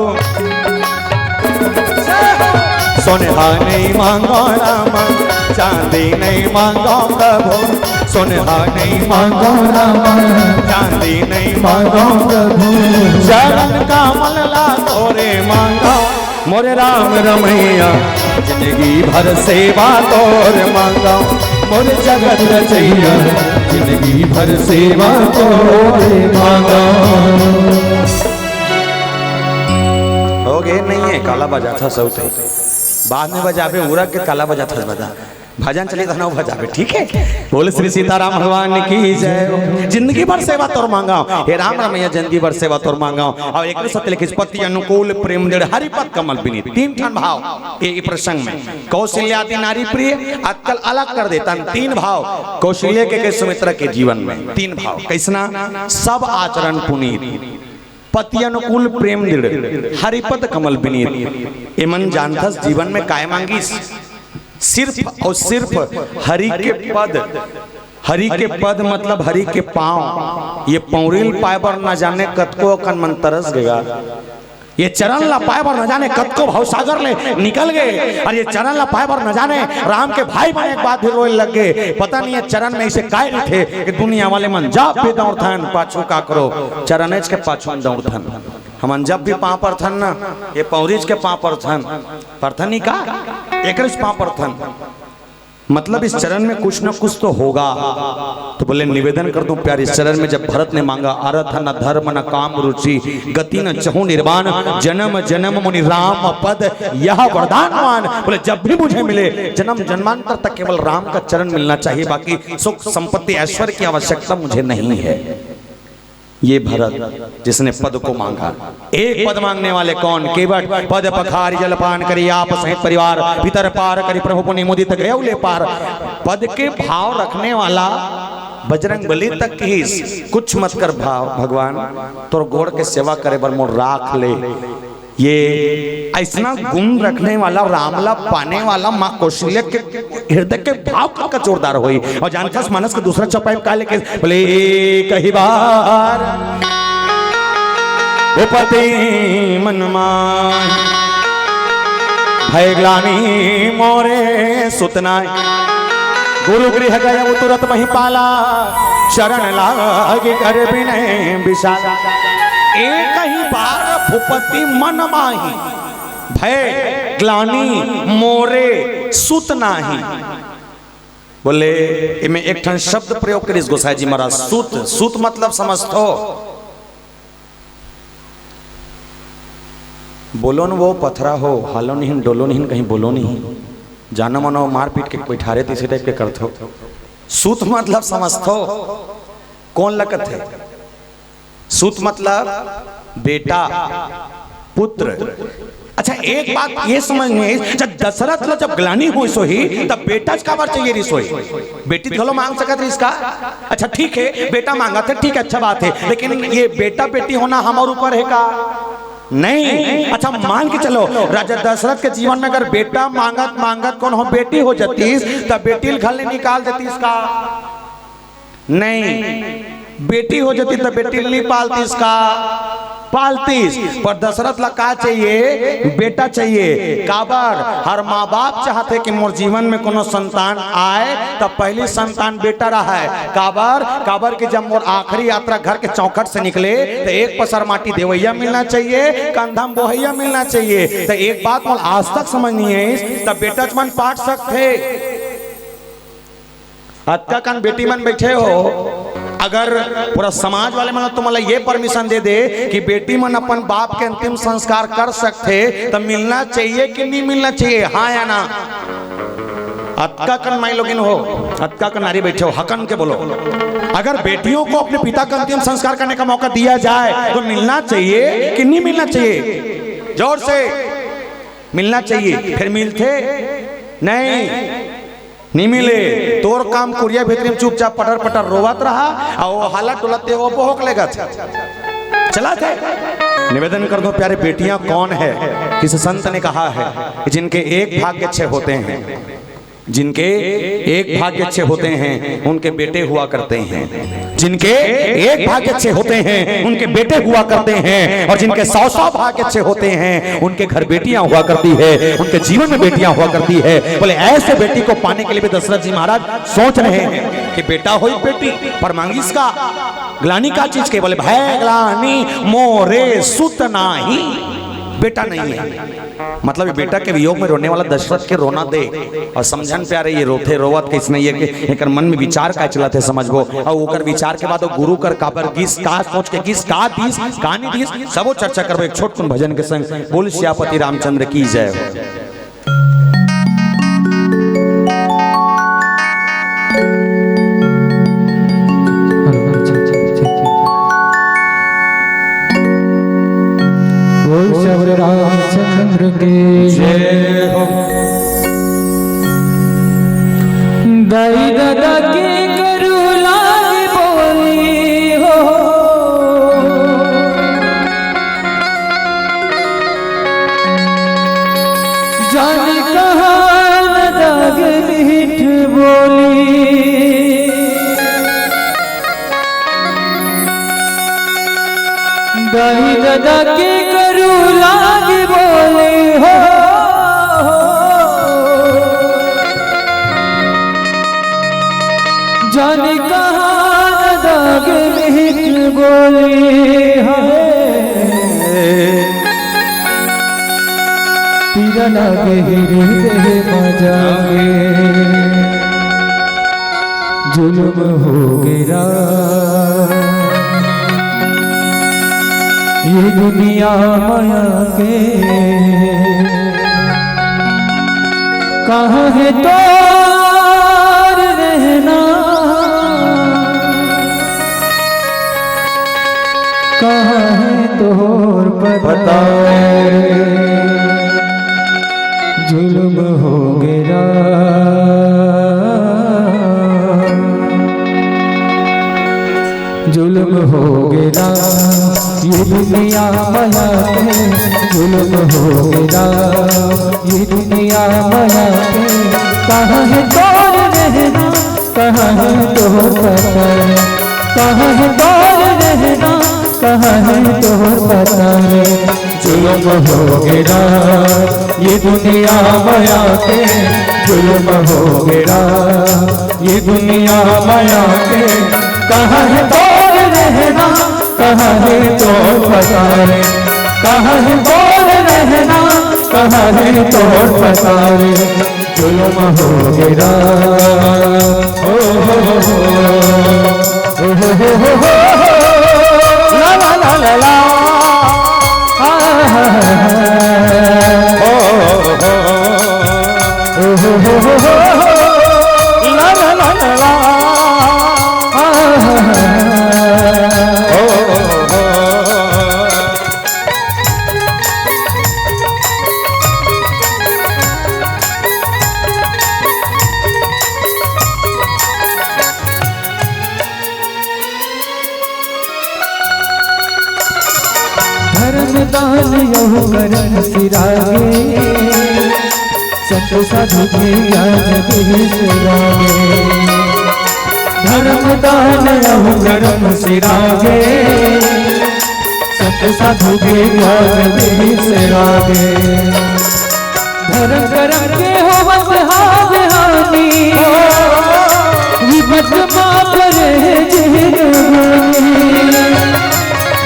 सोनहा नहीं मांगा रामा, चांदी नहीं मांगा प्रभु, सोनहा नहीं मांगा रामा, चांदी नहीं मांगा प्रभु, चरण कमल ला तोरे मांगा मोरे राम रमैया, जिंदगी भर सेवा तोर मांगा मोरे जगत रचैया, जिंदगी भर सेवा तोरे मांगा। हो गए नहीं है काला बजा था सौते, बाद में बजाबे उरा के काला बजा था बजा, भजन चली था ना बजाबे, ठीक है। बोले श्री सीताराम भगवान की जय। जिंदगी भर सेवा तोर मांगा हे राम रमैया, जिंदगी भर सेवा तोर मांगा। और एक सत्य लिखित पति अनुकूल प्रेम दृढ़ हरिपद कमल विनीत, तीन ठन भाव के प्रसंग में कौशल्यादि नारी प्रिय अक्कल अलग कर देता, तीन भाव कौशल्य के सुमित्रा के जीवन में, तीन भाव कैसना, सब आचरण पुनीत, पति अनुकूल प्रेम दृढ़ हरिपद कमल विनीत। एमन जानथस जीवन में काय मांगीस, सिर्फ और सिर्फ हरि के पद, हरि के पद मतलब हरि के पांव, ये पौरिल पाए पर न जाने कतको कन मन तरस गया, ये चरण ला पाए पर न जाने कतको भाव सागर ले निकल गए, और ये चरण ला पाए पर न जाने राम के भाई बने एक बात फिर रोए लग गए। पता नहीं है चरण में इसे काय थे कि दुनिया वाले मन जब भी दौड़थन पाछू का करो, चरणेज के पाछू दौड़थन, हमन जब भी पाँव पर थन ना, ये पौरिज के पाँव पर थन, परथनी का एक पाँव पर थन, मतलब इस चरण में कुछ न कुछ तो होगा। तो बोले निवेदन कर दूं प्यारे, इस चरण में जब भरत ने मांगा अर्थ न धर्म न काम रुचि, गति न चहु निर्वाण, जन्म जन्म मुनि राम पद यह वरदानवान। बोले जब भी मुझे मिले जन्म जन्मांतर तक केवल राम का चरण मिलना चाहिए, बाकी सुख संपत्ति ऐश्वर्य की आवश्यकता मुझे नहीं है। ये भरत जिसने पद को मांगा, एक पद मांगने वाले कौन, केवट पद पखारी जलपान करी आप सहित परिवार, भीतर पार करी प्रभु पुनि मुदित गए पार। पद के भाव रखने वाला बजरंग बली तक ही कुछ मत कर भाव, भगवान तोर गोड़ के सेवा करे बर मोर राख ले। ये ऐसा गुण रखने वाला रामला पाने वाला माँ कौशल्य के हृदय के भाव का जोरदार हुई। और जानता मानस के दूसरा चौपाई का लेके बोले कही बार उपति मन मान भय ग्लानि मोरे सुतना, गुरु गृह गया तुरंत वही पाला, शरण लागे कर बिने विशाल। एक ही बार भूपति मन माही भय ग्लानि मोरे सुत नाही। बोले इनमें एक ठन शब्द प्रयोग करिस गोसाई जी महाराज, सुत। सुत मतलब समझतो, बोलो न वो पथरा हो, हालो नहीं डोलो नहीं कहीं बोलो नहीं, जानो मनो मार पीट के कोई ठारे तीसरे टाइप के करते हो। सूत मतलब समझतो कौन लगत है, सूत मतलब बेटा पुत्र। अच्छा एक बात ये समझ में, जब दशरथ ला जब ग्लानी हुई सोही तब बेटा का बार चाहिए रिसोई, बेटी थोलो मांग सकत रही इसका। अच्छा ठीक है बेटा मांगा था, ठीक है अच्छा बात है, लेकिन ये बेटा बेटी होना हमारे ऊपर है का नहीं। अच्छा मान के चलो राजा दशरथ के जीवन में अगर बेटा मांगत मांगत कौन हो बेटी हो जाती तब बेटी घर ले निकाल देती इसका नहीं, बेटी हो जाती तब बेटी नहीं पालती इसका पालतीस। पर दशरथ ला का चाहिए, बेटा चाहिए। काबर हर माँ बाप चाहते कि मोर जीवन में कोनो संतान आए तब पहली संतान बेटा रहा है। काबर कि जब मोर आखिरी यात्रा घर के चौखट से निकले तो एक पसर माटी देवैया मिलना चाहिए, कंधा में बोहैया मिलना चाहिए। तो एक बात मोर आज तक समझ नहीं है, तब बेटा मन पाट सकते अत्का कन बेटी मन बैठे हो, अगर पूरा समाज वाले मन तुम्हारा ये परमिशन दे दे कि बेटी मन अपन बाप के अंतिम संस्कार कर सकते तो मिलना चाहिए कि नहीं मिलना चाहिए, हाँ या ना। अत्का कन माई लोगिन हो, अत्का कन नारी बैठे हो, हकन के बोलो अगर बेटियों को अपने पिता का अंतिम संस्कार करने का मौका दिया जाए तो मिलना चाहिए कि नहीं मिलना चाहिए, जोर से मिलना चाहिए। फिर मिलते नहीं मिले, तोर काम कुरिया भीतर में चुपचाप पटर पटर रोवत रहा और हालत टोलते वो भोग लेगा। चला जाए। निवेदन कर दो प्यारे, बेटियां कौन है? किसी संत ने कहा है कि जिनके एक भाग्य अच्छे होते हैं, जिनके एक भाग्य अच्छे होते हैं उनके बेटे हुआ करते हैं, जिनके एक भाग्य अच्छे होते हैं उनके बेटे हुआ करते हैं, और जिनके 100 भाग्य अच्छे होते हैं उनके घर बेटियां हुआ करती है, उनके जीवन में बेटियां हुआ करती है। बोले ऐसे बेटी को पाने के लिए भी दशरथ जी महाराज सोच रहे हैं कि बेटा हो बेटी, पर मांगी इसका ग्लानी का चीज के? बोले भय ग्लानी मोरे सुत नाही, बेटा नहीं है। मतलब बेटा के वियोग में रोने वाला दशरथ के रोना दे और समझन प्यारे ये रोथे रोवत किस नहीं है कि एकर मन में विचार का चलते समझबो, और ओकर विचार के बाद गुरु कर काबर गिस का सोच के गिस का दिस कहानी दिस सबो चर्चा करबो एक छोट कुन भजन के संग। बोल श्यापति रामचंद्र की जय। रामचंद्र के जय हो। दाई दादा के करू लागे बोली हो, जाने कहाँ न दाग मीठ बोली, दाई दादा के करू लागे बोले हो, जाने कहाँ दाग मीठ बोले है, तेरा लागे हृदय मजागे, जुल्म हो गया ये दुनिया माया के, कहाँ है तोर रहना, कहाँ है तोर पता, जुल्म हो गया जुल्म हो गया ये दुनिया माया के, जुल्म हो गया ये दुनिया माया के, कहाँ है तोर रहना, कहाँ है तोर पता, कहाँ है तोर रहना, कहाँ है तोर पता, जुल्म हो गया ये दुनिया माया के, जुल्म हो गया ये दुनिया माया के, कहाँ है तोर रहना, कहाँ है तोर पता, कहाँ है तोर रहना, कहाँ है तोर पता, जुल्म हो गया हो ला ला ला ला ला ला ला ला ला धर्मदान यहु करन सिरागे, सत साधु के ज्ञान बिसरागे, धर्मदान यहु करन सिरागे, सत साधु के ज्ञान बिसरागे, धर्म करम के होवत हानि हानि, विपत माप रहे जिन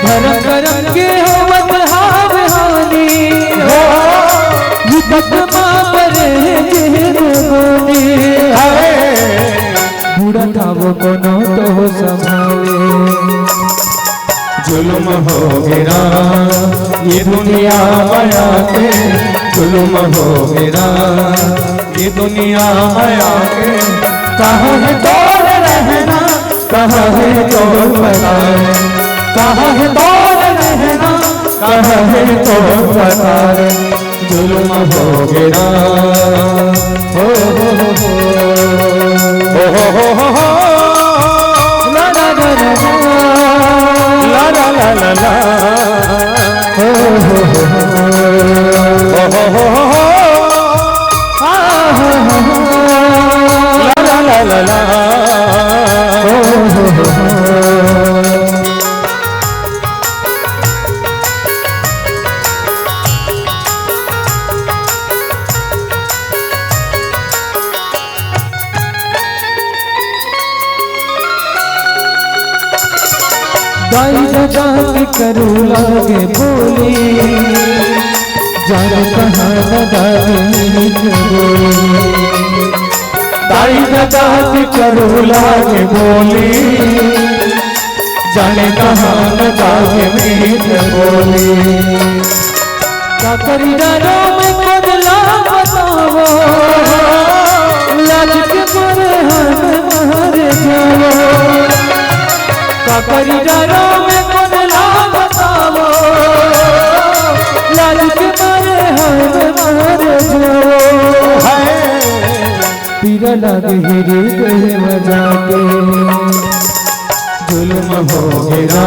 धर्म करम के होवत हाव हानि, विपत माप रहे जिन बुरा था वो कोनो तो संभाले, जुल्म हो गया ये दुनिया माया के, जुल्म हो गया ये दुनिया माया के, कहाँ है तोर रहना, कहाँ है तोर पता, कहाँ है तोर रहना, कहाँ है तोर पता, जुल्म हो गया हो ला ला ला ला ला ला ला ला ला। दाई दादा की करू लागे बोली जाने कहाँ दादा की बोली दाई दादा की करू लागे बोली जाने कहाँ दादा के मीत बोली काकरी डालो में बदला बताओ लाज के मरे हम मर जाओ काकरी डालो में बदला बताओ लाज के मरे हम मर जाओ पीरा लगे हृदय मजा के जुल्म हो गया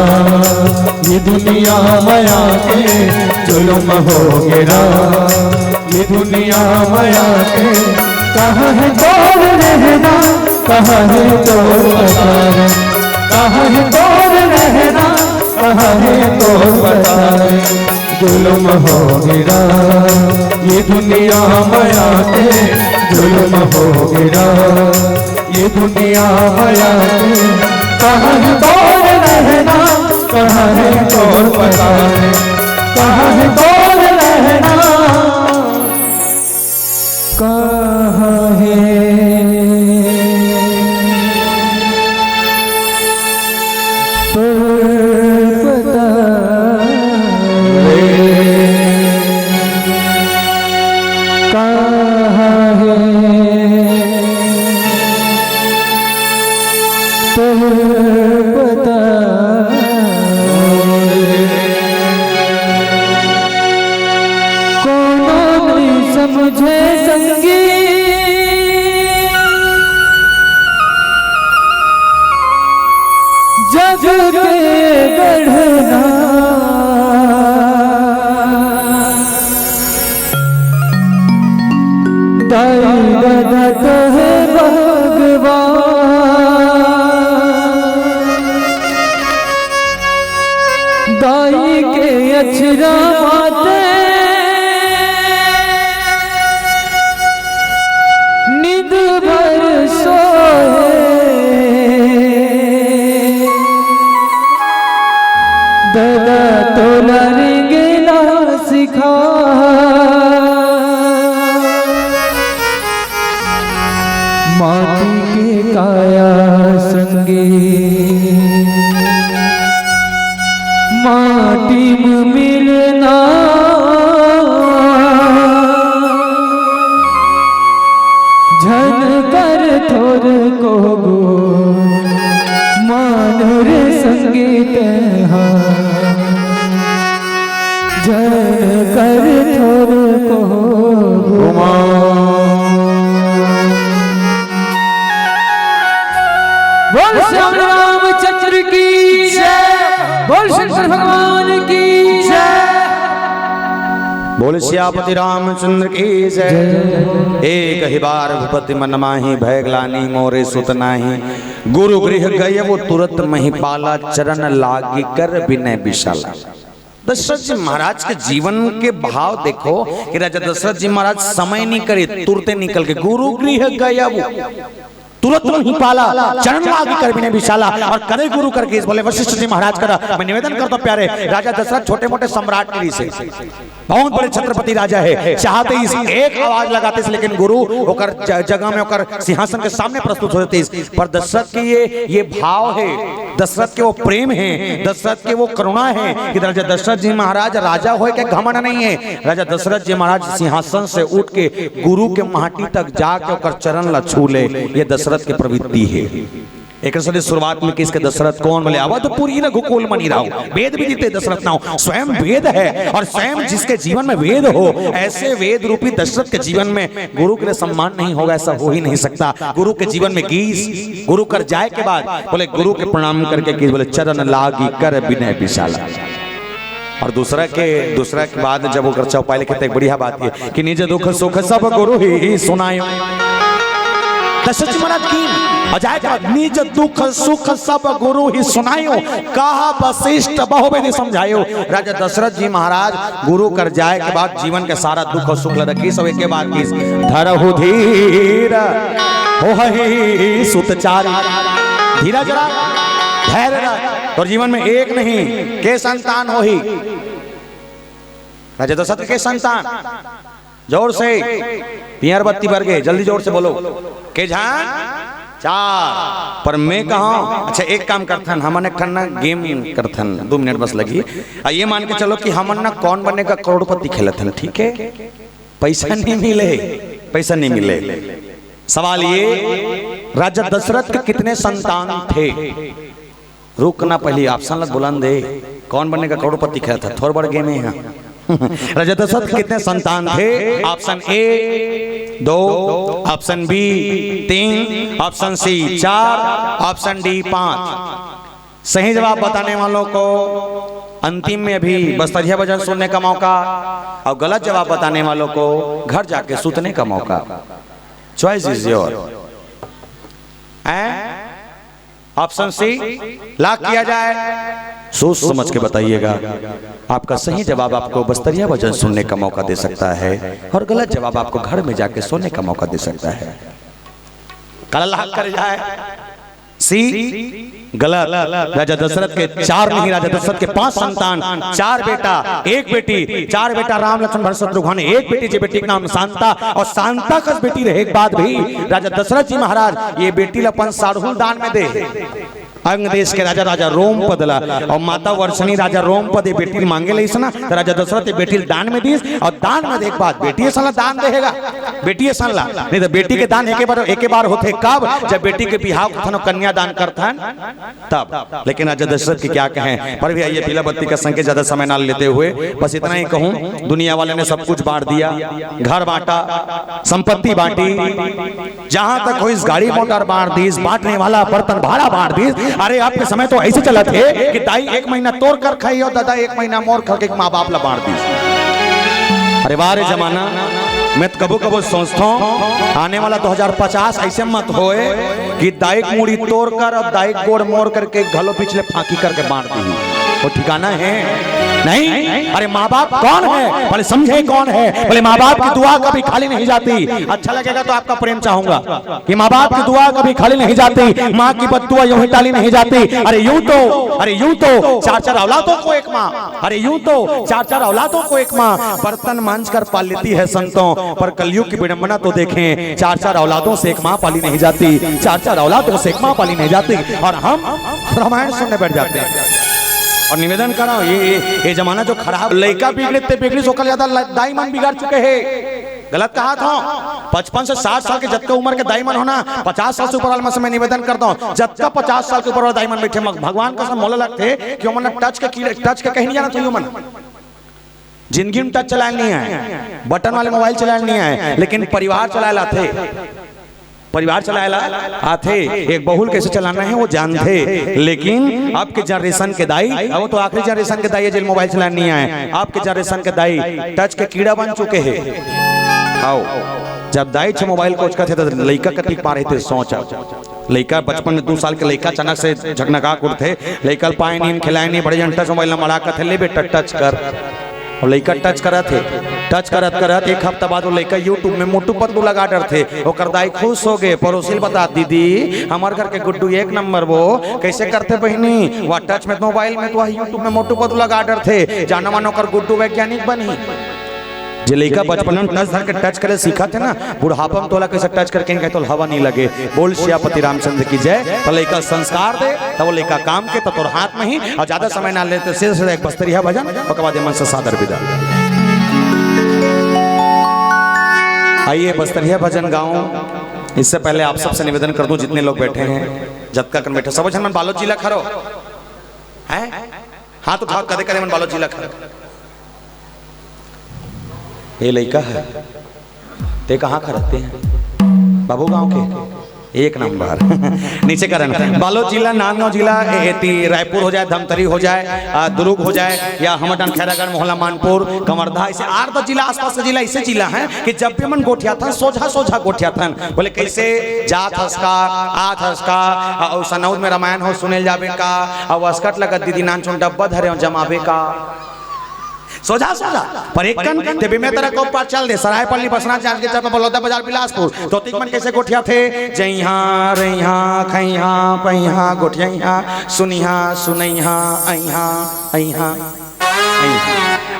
ये दुनिया माया के जुल्म हो गया ये दुनिया माया के कहाँ है तोड़ रहना कहाँ है तोड़ बताए कहाँ है तोड़ रहना कहाँ है तोड़ बताए जुल्म हो गया ये दुनिया माया के जुल्म हो गया ये दुनिया माया के कहाँ है तोड़ रहना कहाँ है तोड़ बताए कहाँ है तोड़ रहना कहाँ है तोड़ बताए कहाँ है समझे संगी जग के गढ़ना दाई दादा तो है भगवान दाई के अक्षरा बातें निद भर सोए दादा तो लरेंगेला सिखा माटी के काया संगे माटी में मिलना झन कर थोर को गो मानुर संगीत झन कर थोर को गो बोल श्याम रामचंद्र की जय बोल शंकर भगवान की जय बोल सियापति रामचंद्र की जय। एक ही बार भूपति मन माही भय ग्लानि मोरे सुत नाही गुरु गृह गए वो तुरंत महिपाला चरण लागी कर विनय विशाला। दशरथ जी महाराज के जीवन के भाव देखो कि राजा दशरथ जी महाराज समय नहीं करे तुरते निकल के गुरु गृह गया वो तुरंत ही पाला चरण लागी कर विनय विशाला और करे गुरु करके इस बोले वशिष्ठ जी महाराज करा मैं निवेदन करता हूं प्यारे राजा दशरथ छोटे मोटे सम्राट नहीं से बहुत बड़े छत्रपति राजा है चाहते इस एक आवाज लगाते लेकिन गुरु होकर जगह में होकर सिंहासन के सामने प्रस्तुत होते इस पर दशरथ के ये भाव है दशरथ के वो प्रेम है दशरथ के वो करुणा है कि राजा दशरथ जी महाराज राजा हो के घमंड नहीं है राजा दशरथ जी महाराज सिंहासन से उठ के गुरु के माटी तक जाके होकर चरण ला छू ले ये दशरथ की प्रवृत्ति है। एक शुरुआत में किसके दशरथ कौन बोले आवा तो पूरी रघुकुल मनी रहो वेद भी जीते दशरथ ना हो स्वयं वेद है और स्वयं जिसके जीवन में वेद हो ऐसे वेद रूपी दशरथ के जीवन में गुरु के लिए सम्मान नहीं होगा ऐसा हो ही नहीं सकता। गुरु के जीवन में गीस गुरु कर जाए के बाद बोले गुरु के प्रणाम करके गीस बोले चरण लागी कर विनय विशाला। और दूसरा के बाद जब वो चौपाई लिखते एक बढ़िया बात है कि निज दुख सुख सब गुरु ही सुनायो दशरथ जी महाराज की अजाय का निज दुख सुख सब गुरु ही सुनायो, कहा वशिष्ठ बहुविधि समझायो। राजा दशरथ जी महाराज गुरु कर जाए के बाद जीवन के सारा दुख और सुख रखी सब के बाद की धरहु धीर हो सुतचारी, धीरज रख, धैर्य रख, और जीवन में एक नहीं के संतान हो ही। राजा दशरथ के संतान, जोर से पियर बत्ती भर गए, जल्दी जोर से बोलो के जान चार, पर मैं कहा अच्छा एक काम करथन हमने खन्ना गेम करथन 2 मिनट बस लगी। ये मान के चलो कि हमन ना कौन बनेगा करोड़पति खेलथन, ठीक है, पैसा नहीं मिले, पैसा नहीं मिले। सवाल ये राजा दशरथ के कितने संतान थे? रुकना पहले ऑप्शन लग बुलंद दे, कौन बनेगा करोड़पति खेला था, थोड़ा बड़ गेम है यहाँ। राजा दशरथ के कितने संतान थे? Option A 2, option B 3, option C 4, option D 5। सही जवाब बताने वालों को अंतिम में अभी बस्तरिया भजन सुनने का मौका, और गलत जवाब बताने वालों को घर जाके सूतने का मौका। Choice is your. Option C lock किया जाए, सोच समझ के बताइएगा। आपका सही जवाब आपको बस्तरिया भजन सुनने का मौका दे सकता है, और गलत जवाब आपको घर में जाके सोने का मौका दे सकता है। कल लॉक कर जाए सी गलत। राजा दशरथ के 4 नहीं, राजा दशरथ के 5 संतान, 4 बेटा 1 बेटी, 4 बेटा राम लक्ष्मण भरत शत्रुघ्न, 1 बेटी जे बेटी का नाम शांता, और शांता का बेटी रहे एक बात भी राजा दशरथ जी महाराज ये बेटी अपन सारहुल दान में दे। अंग देश के राजा राजा रोम पदला, और माता वर्षणी राजा रोम पद ये बेटी मांगे ली ना, तो राजा दशरथ ये बेटी दान में दीस, और दान में देख बात बेटी सन दान देगा, बेटी सन ला, नहीं तो बेटी के दान एक बार होते कब, जब बेटी के बिहाव करथन कन्या दान करथन तब। लेकिन राजा दशरथ की क्या कहें, पर भी आइए पीला बत्ती का संकेत ज्यादा समय ना लेते हुए बस इतना ही कहूं, दुनिया वाले ने सब कुछ बांट दिया, घर बांटा, संपत्ति बांटी, जहां तक हो इस गाड़ी मोटर बांट दी, बांटने वाला बर्तन भाड़ा बांट दी। अरे आपके समय तो ऐसे चला थे कि दाई 1 महीना तोड़ कर खाई और दादा 1 महीना मोर खा के माँ बाप ला बांट दी। अरे बारे जमाना मैं तो कबो कबो सोचता हूँ आने वाला 2050 ऐसे मत होए कि दाई मूड़ी तोड़ कर और दाई गोड़ मोड़ करके घलो पिछले फांकी करके बांट दी। वो ठिकाना है नहीं। अरे माँ बाप कौन है, पहले समझे कौन है। पहले माँ बाप की दुआ कभी खाली नहीं जाती। अच्छा लगेगा तो आपका प्रेम चाहूंगा कि माँ बाप की दुआ कभी खाली नहीं जाती, माँ की बद्दुआ यूं ही टाली नहीं जाती। अरे यूं तो 4-4 औलादों को एक माँ, अरे यूं तो 4-4 औलादों को एक माँ बर्तन मांझ कर पाल लेती है संतों, पर कलयुग की विडंबना तो देखें, 4-4 औलादों से एक माँ पाली नहीं जाती, 4-4 औलादों से एक माँ पाली नहीं जाती, और हम रामायण सुनने बैठ जाते हैं। और निवेदन करा ये जमाना जो खराब, लड़का बिगड़ते बिगड़ी सोकर ज्यादा दाईमान बिगाड़ चुके हैं। गलत कहा था। 55 से 60 साल के जब का उम्र के दाईमान होना, 50 साल से ऊपर वाले मैं निवेदन करता हूँ, जब का 50 साल के ऊपर वाला दाईमान बैठे भगवान का मोला लगते कि मन टच के कहीं नहीं जाना चाहिए। मन जिंदगी में टच चलाने नहीं है, बटन वाले मोबाइल चलाने नहीं है, लेकिन परिवार चलाए लाते, परिवार चलाएला आते, एक बहुल कैसे चलाना है वो जानते। लेकिन आपके जनरेशन के दाई, अब तो आखिरी जनरेशन के दाई है जिन मोबाइल चलाने नहीं आए, आपके जनरेशन के दाई टच के कीड़ा बन चुके हैं। आओ जब दाई छे मोबाइल कोच का थे तो लड़का कति पा रहे थे, सोचा लड़का बचपन में 2 साल के लड़का अचानक से झकनका उठते, लड़का पाए नहीं खिलाए नहीं, बड़े जन टच मोबाइल मड़ा कर थे, ले बेटा टच कर, और लड़का टच करत थे, टच करत 1 हफ्ता बाद वो लड़का यूट्यूब में मोटू पतलू लगा डर थे, ओकर दाई खुश हो गए। पड़ोसी बता दीदी हमारे घर के गुड्डू 1 नंबर, वो कैसे करते बहनी, वह टच में मोबाइल में तो यूट्यूब में मोटू पतलू लगा डर थे, जाना मानो कर गुड्डू वैज्ञानिक बनी। जे लड़का बचपन में टच धर के टच करे सीखा थे ना, बुढ़ापा में तोला कैसे टच करके कहे तो हवा नहीं लगे। बोल श्यापति रामचंद्र की जय। तो लड़का संस्कार दे तो वो लड़का काम के तो तोर हाथ में ही, और ज्यादा समय ना लेते सीधे एक बस्तरिया भजन, और बाद मन से सादर विदा। आइए बस्तरिया भजन गाऊं। इससे पहले आप सबसे निवेदन कर दूं, जितने लोग बैठे हैं जत्का कर बैठे सब मन बालोद जिला खरो है, हाथ उठाओ कदे करे मन बालोद जिला खरो। ये लड़का है ते कहाँ खरते हैं, बाबू गांव के एक नंबर नीचे करन बालोद जिला नांदगांव जिला रायपुर हो जाए धमतरी हो जाए दुर्ग हो जाए या हमटन खैरागढ़ मोहल्ला मानपुर कमरधा ऐसे 8-10 जिला आसपास के जिला ऐसे जिला हैं कि जब भी मन गोठिया था सोझा सोझा गोठिया था बोले कैसे जात हसका आत हसका और सनौद में रामायण हो सुनेल जाबे का और अस्कट लगत दीदी नानचुन डब्बा धरे जमाबे का सोझा सोझा पर एक कन ते में तरह को पर चल दे सरायपल्ली बसना चार्ज के चप बलौदा बाजार बिलासपुर तो तिकमन कैसे गोठिया थे जइहा रइहा खइहा पइहा गोठिया सुनिहा सुनइहा अइहा अइहा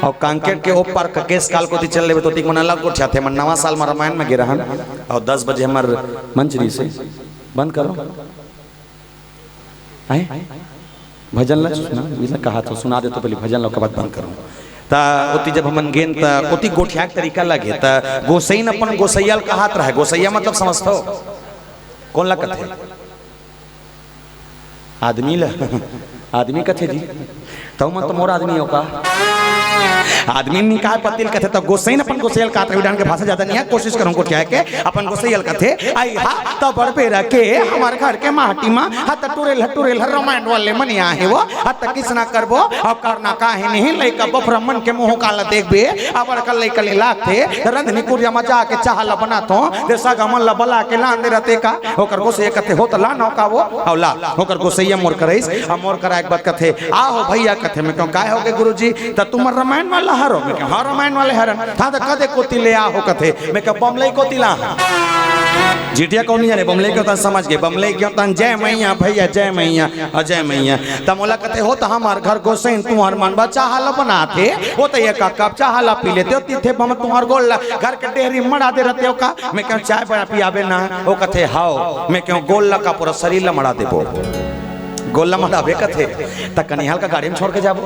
और कांकेर के ऊपर केस काल को चल लेबे तो तिकमन अलग गोठिया थे मन नवा साल में रामायण में गिरहन और 10 बजे हमर मंचरी से बंद करो आए भजन ला सुना बिना कहा तो सुना दे तो पहले भजन ला के बाद बंद करूं ता ओती जब हमन गेन ता ओती गोठिया के तरीका लगे ता गोसैन अपन गोसैयल कहात रहे गोसैया मतलब समझतो कौन ला कथे आदमी ला आदमी कथे जी तो मन तो मोर आदमी हो का आदमी निकाय पतिल कथे तो गोसैन अपन गोसैयल का विधान के भाषा ज्यादा नहीं है कोशिश करूं को क्या के अपन गोसैयल कथे आई हा तो बड़पे रखे हमार घर के माटी मा हत टुरेल रामायण वाले मनिया है वो हत किसना करबो और करना काहे नहीं लइका बफरमन के मुंह काला देखबे अबर कल लइका ले लाथे रंधनी कुरिया मजा के चाहला बनातो दे सगा मन ला बला के लांदे रहते का ओकर गोसैया कथे होत ला नौका वो और ला ओकर गोसैया मोर करइस आ मोर करा एक बात कथे आओ भैया कथे में क्यों काहे होगे गुरुजी त तुम रामायण वाला हरो में क्या हाँ रामायण वाले हरन था तो कदे कोती ले आओ कथे मैं क्या बमलई कोती ला जीटिया कौन नहीं जाने बमलई क्यों समझ गए बमलई क्यों तन जय मैया भैया जय मैया अजय मैया तमोला कथे हो तो हमार घर गोसैन तुम्हार मन बच्चा हाल बनाते वो तो एक कप चाह ला पी लेते हो तीथे बम तुम्हार गोल घर के डेहरी मड़ा दे रहते हो का मैं क्यों चाय बना पियाबे ना वो कथे हाओ मैं क्यों गोल का पूरा शरीर ला मड़ा देबो गोला मड़ाबे कथे त कनिहाल का गाड़ी में छोड़ के जाबो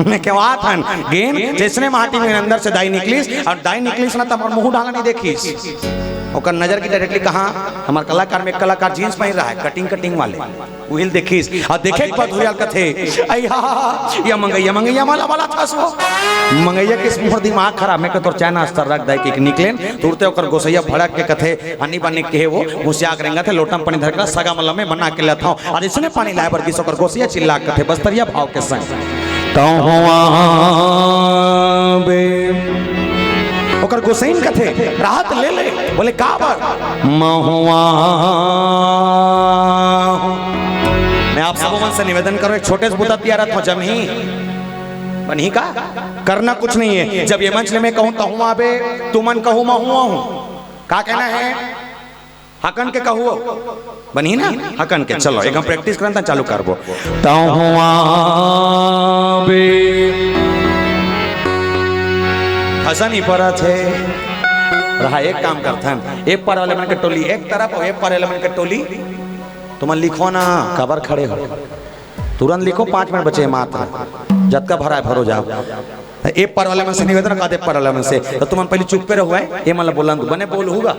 मैं क्यों आथन गेन जैसने माटी में अंदर से दाई निकलिस और दाई निकलिस ना तब मुंह ढाला नहीं देखिस ओकर नजर की डायरेक्टली कहां हमार कलाकार में कलाकार जींस पहन रहा है कटिंग वाले उहिल देखिस और देखे के बाद हुरियाल कथे अइहा या मंगैया वाला वाला था सो मंगैया के मोर दिमाग खराब में के तोर चाइना स्तर रख दे के निकलेन तुरते ओकर गोसैया भड़क के कथे हनी बने के वो मुसिया करेंगे थे लोटम पानी धरकर सगा मल्ला में बना के लेता हूं और इसने पानी लाए बरकी ओकर गोसैया चिल्ला कथे बस्तरिया भाव के संग तो हुआ बे ओकर गोसैन कथे राहत ले ले बोले काबर महुआ मैं आप सबों से निवेदन करूं एक छोटे से बुता दिया रहा था जमी बनी का करना कुछ नहीं है जब ये मंच में मैं कहूं तो हूं आबे तुमन कहूं मैं हुआ हूं का कहना है हकन के कहू बनी ना हकन के चलो एक हम प्रैक्टिस करन त चालू करबो तो हुआ बे हसन ही पड़ा थे रहा एक काम करथन एक पर वाले मन के टोली एक तरफ और एक पर वाले मन के टोली तुम लिखो ना कबर खड़े हो तुरंत लिखो 5 मिनट बचे मात्र जब का भरा है भरो जाओ एक पर वाले मन से निवेदन का दे पर वाले मन से तो तुम पहले चुप पे रहो है ये मतलब बोलन बने बोल होगा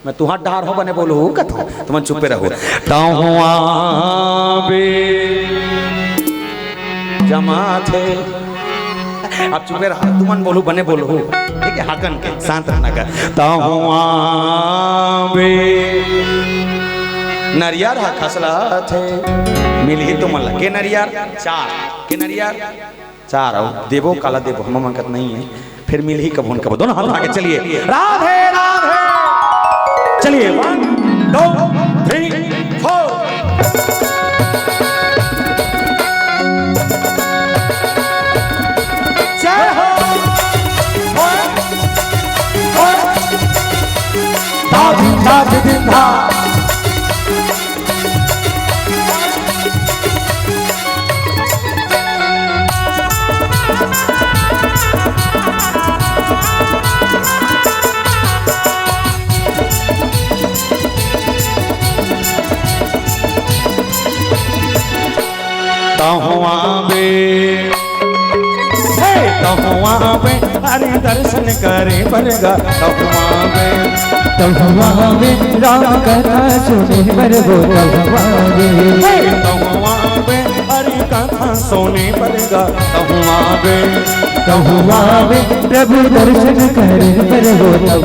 मैं तुहार डहार हो बने बोल हो कथा तुम चुप पे रहो तो हुआ बे जमा थे आप चुपे रहा तुमन बोलू बने बोलू ठीक है हकन के शांत रहना का ताहुआ बे नरियार हा खसला थे मिली तुम लगे के नरियार 4 के नरियार 4 आओ देवो काला देवो हम मंगत नहीं है फिर मिल ही कबून कब दोनों हाथ आगे चलिए राधे राधे चलिए 1 2 3 4 हरि दर्शन करे बरगा राम कथा सुने बरगो हरि कथा सोने बरगा प्रभु दर्शन करे बरगो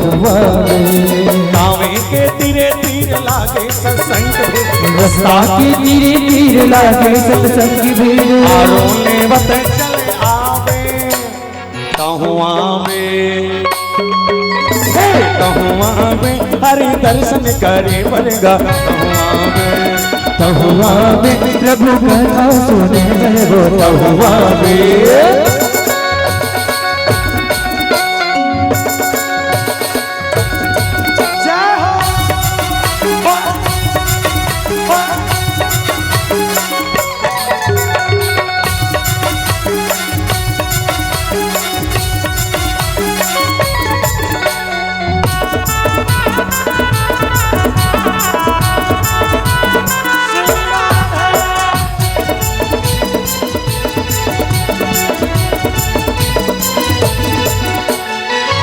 गावे के तीरे तीर लागे सत्संग भीड़ रास्ता के तीरे तीर लागे सत्संग की भीड़ आरोने बत चले आवे तहुआ में तहुआ में हरि दर्शन करे बलगा तहुआ में प्रभु कथा सुने वो तहुआ में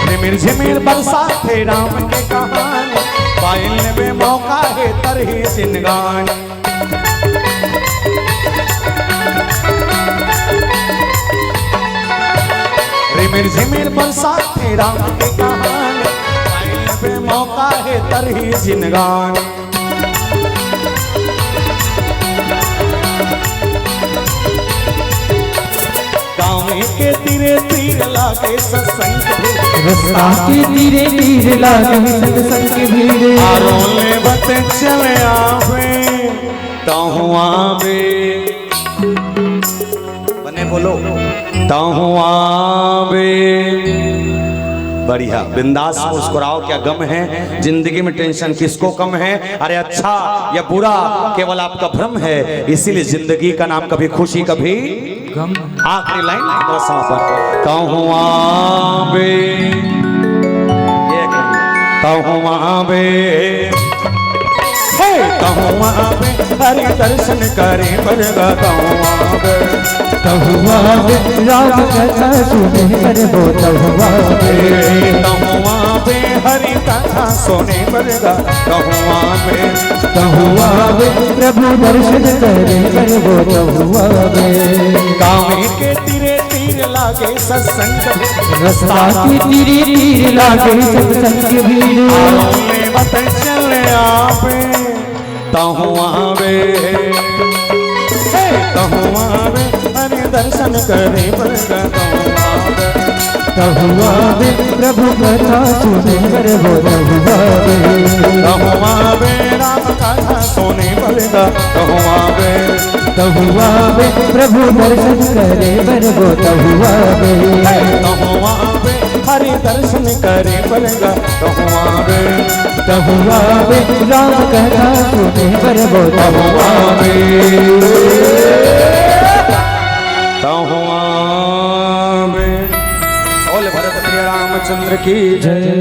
झिमिर झिमिर बरसाते राम के कहानी पायल में मौका है तरही जिनगानी झिमिर झिमिर बरसाते राम के कहानी पायल में मौका है तरही जिनगानी गाँव के तीरे तीर लागे सत्संग रास्ता के तीरे तीर लागे सत्संग की भीड़ आरोले बत चले आवे तहुआ में बने बोलो तहुआ में बढ़िया बिंदास मुस्कुराओ क्या गम है जिंदगी में टेंशन किसको कम है अरे अच्छा या बुरा केवल आपका भ्रम है इसीलिए जिंदगी का नाम कभी खुशी कभी गम आखिरी लाइन समापन तहुआ में तहुआ में हरि दर्शन करे बलगा तहुआ में राम कथा सुने वो तहुआ में तहुआ में हरि कथा सोने बलगा तहुआ में प्रभु दर्शन करे वो तहुआ में गाँव के तीरे तीर लागे सत्संग रास्ता के तीरे तीर लागे सत्संग की भीड़ आरोने बत चले आवे तहुआ में हरि दर्शन करे बलगा तहुआ में प्रभु कथा सुने वो तहुआ में राम कथा सोने बलगा तहुआ में प्रभु दर्शन करे वो तहुआ में हरि दर्शन करे बलगा तहुआ में राम कथा सुने वो तहुआ में बोल भरत प्रिय रामचंद्र की जय।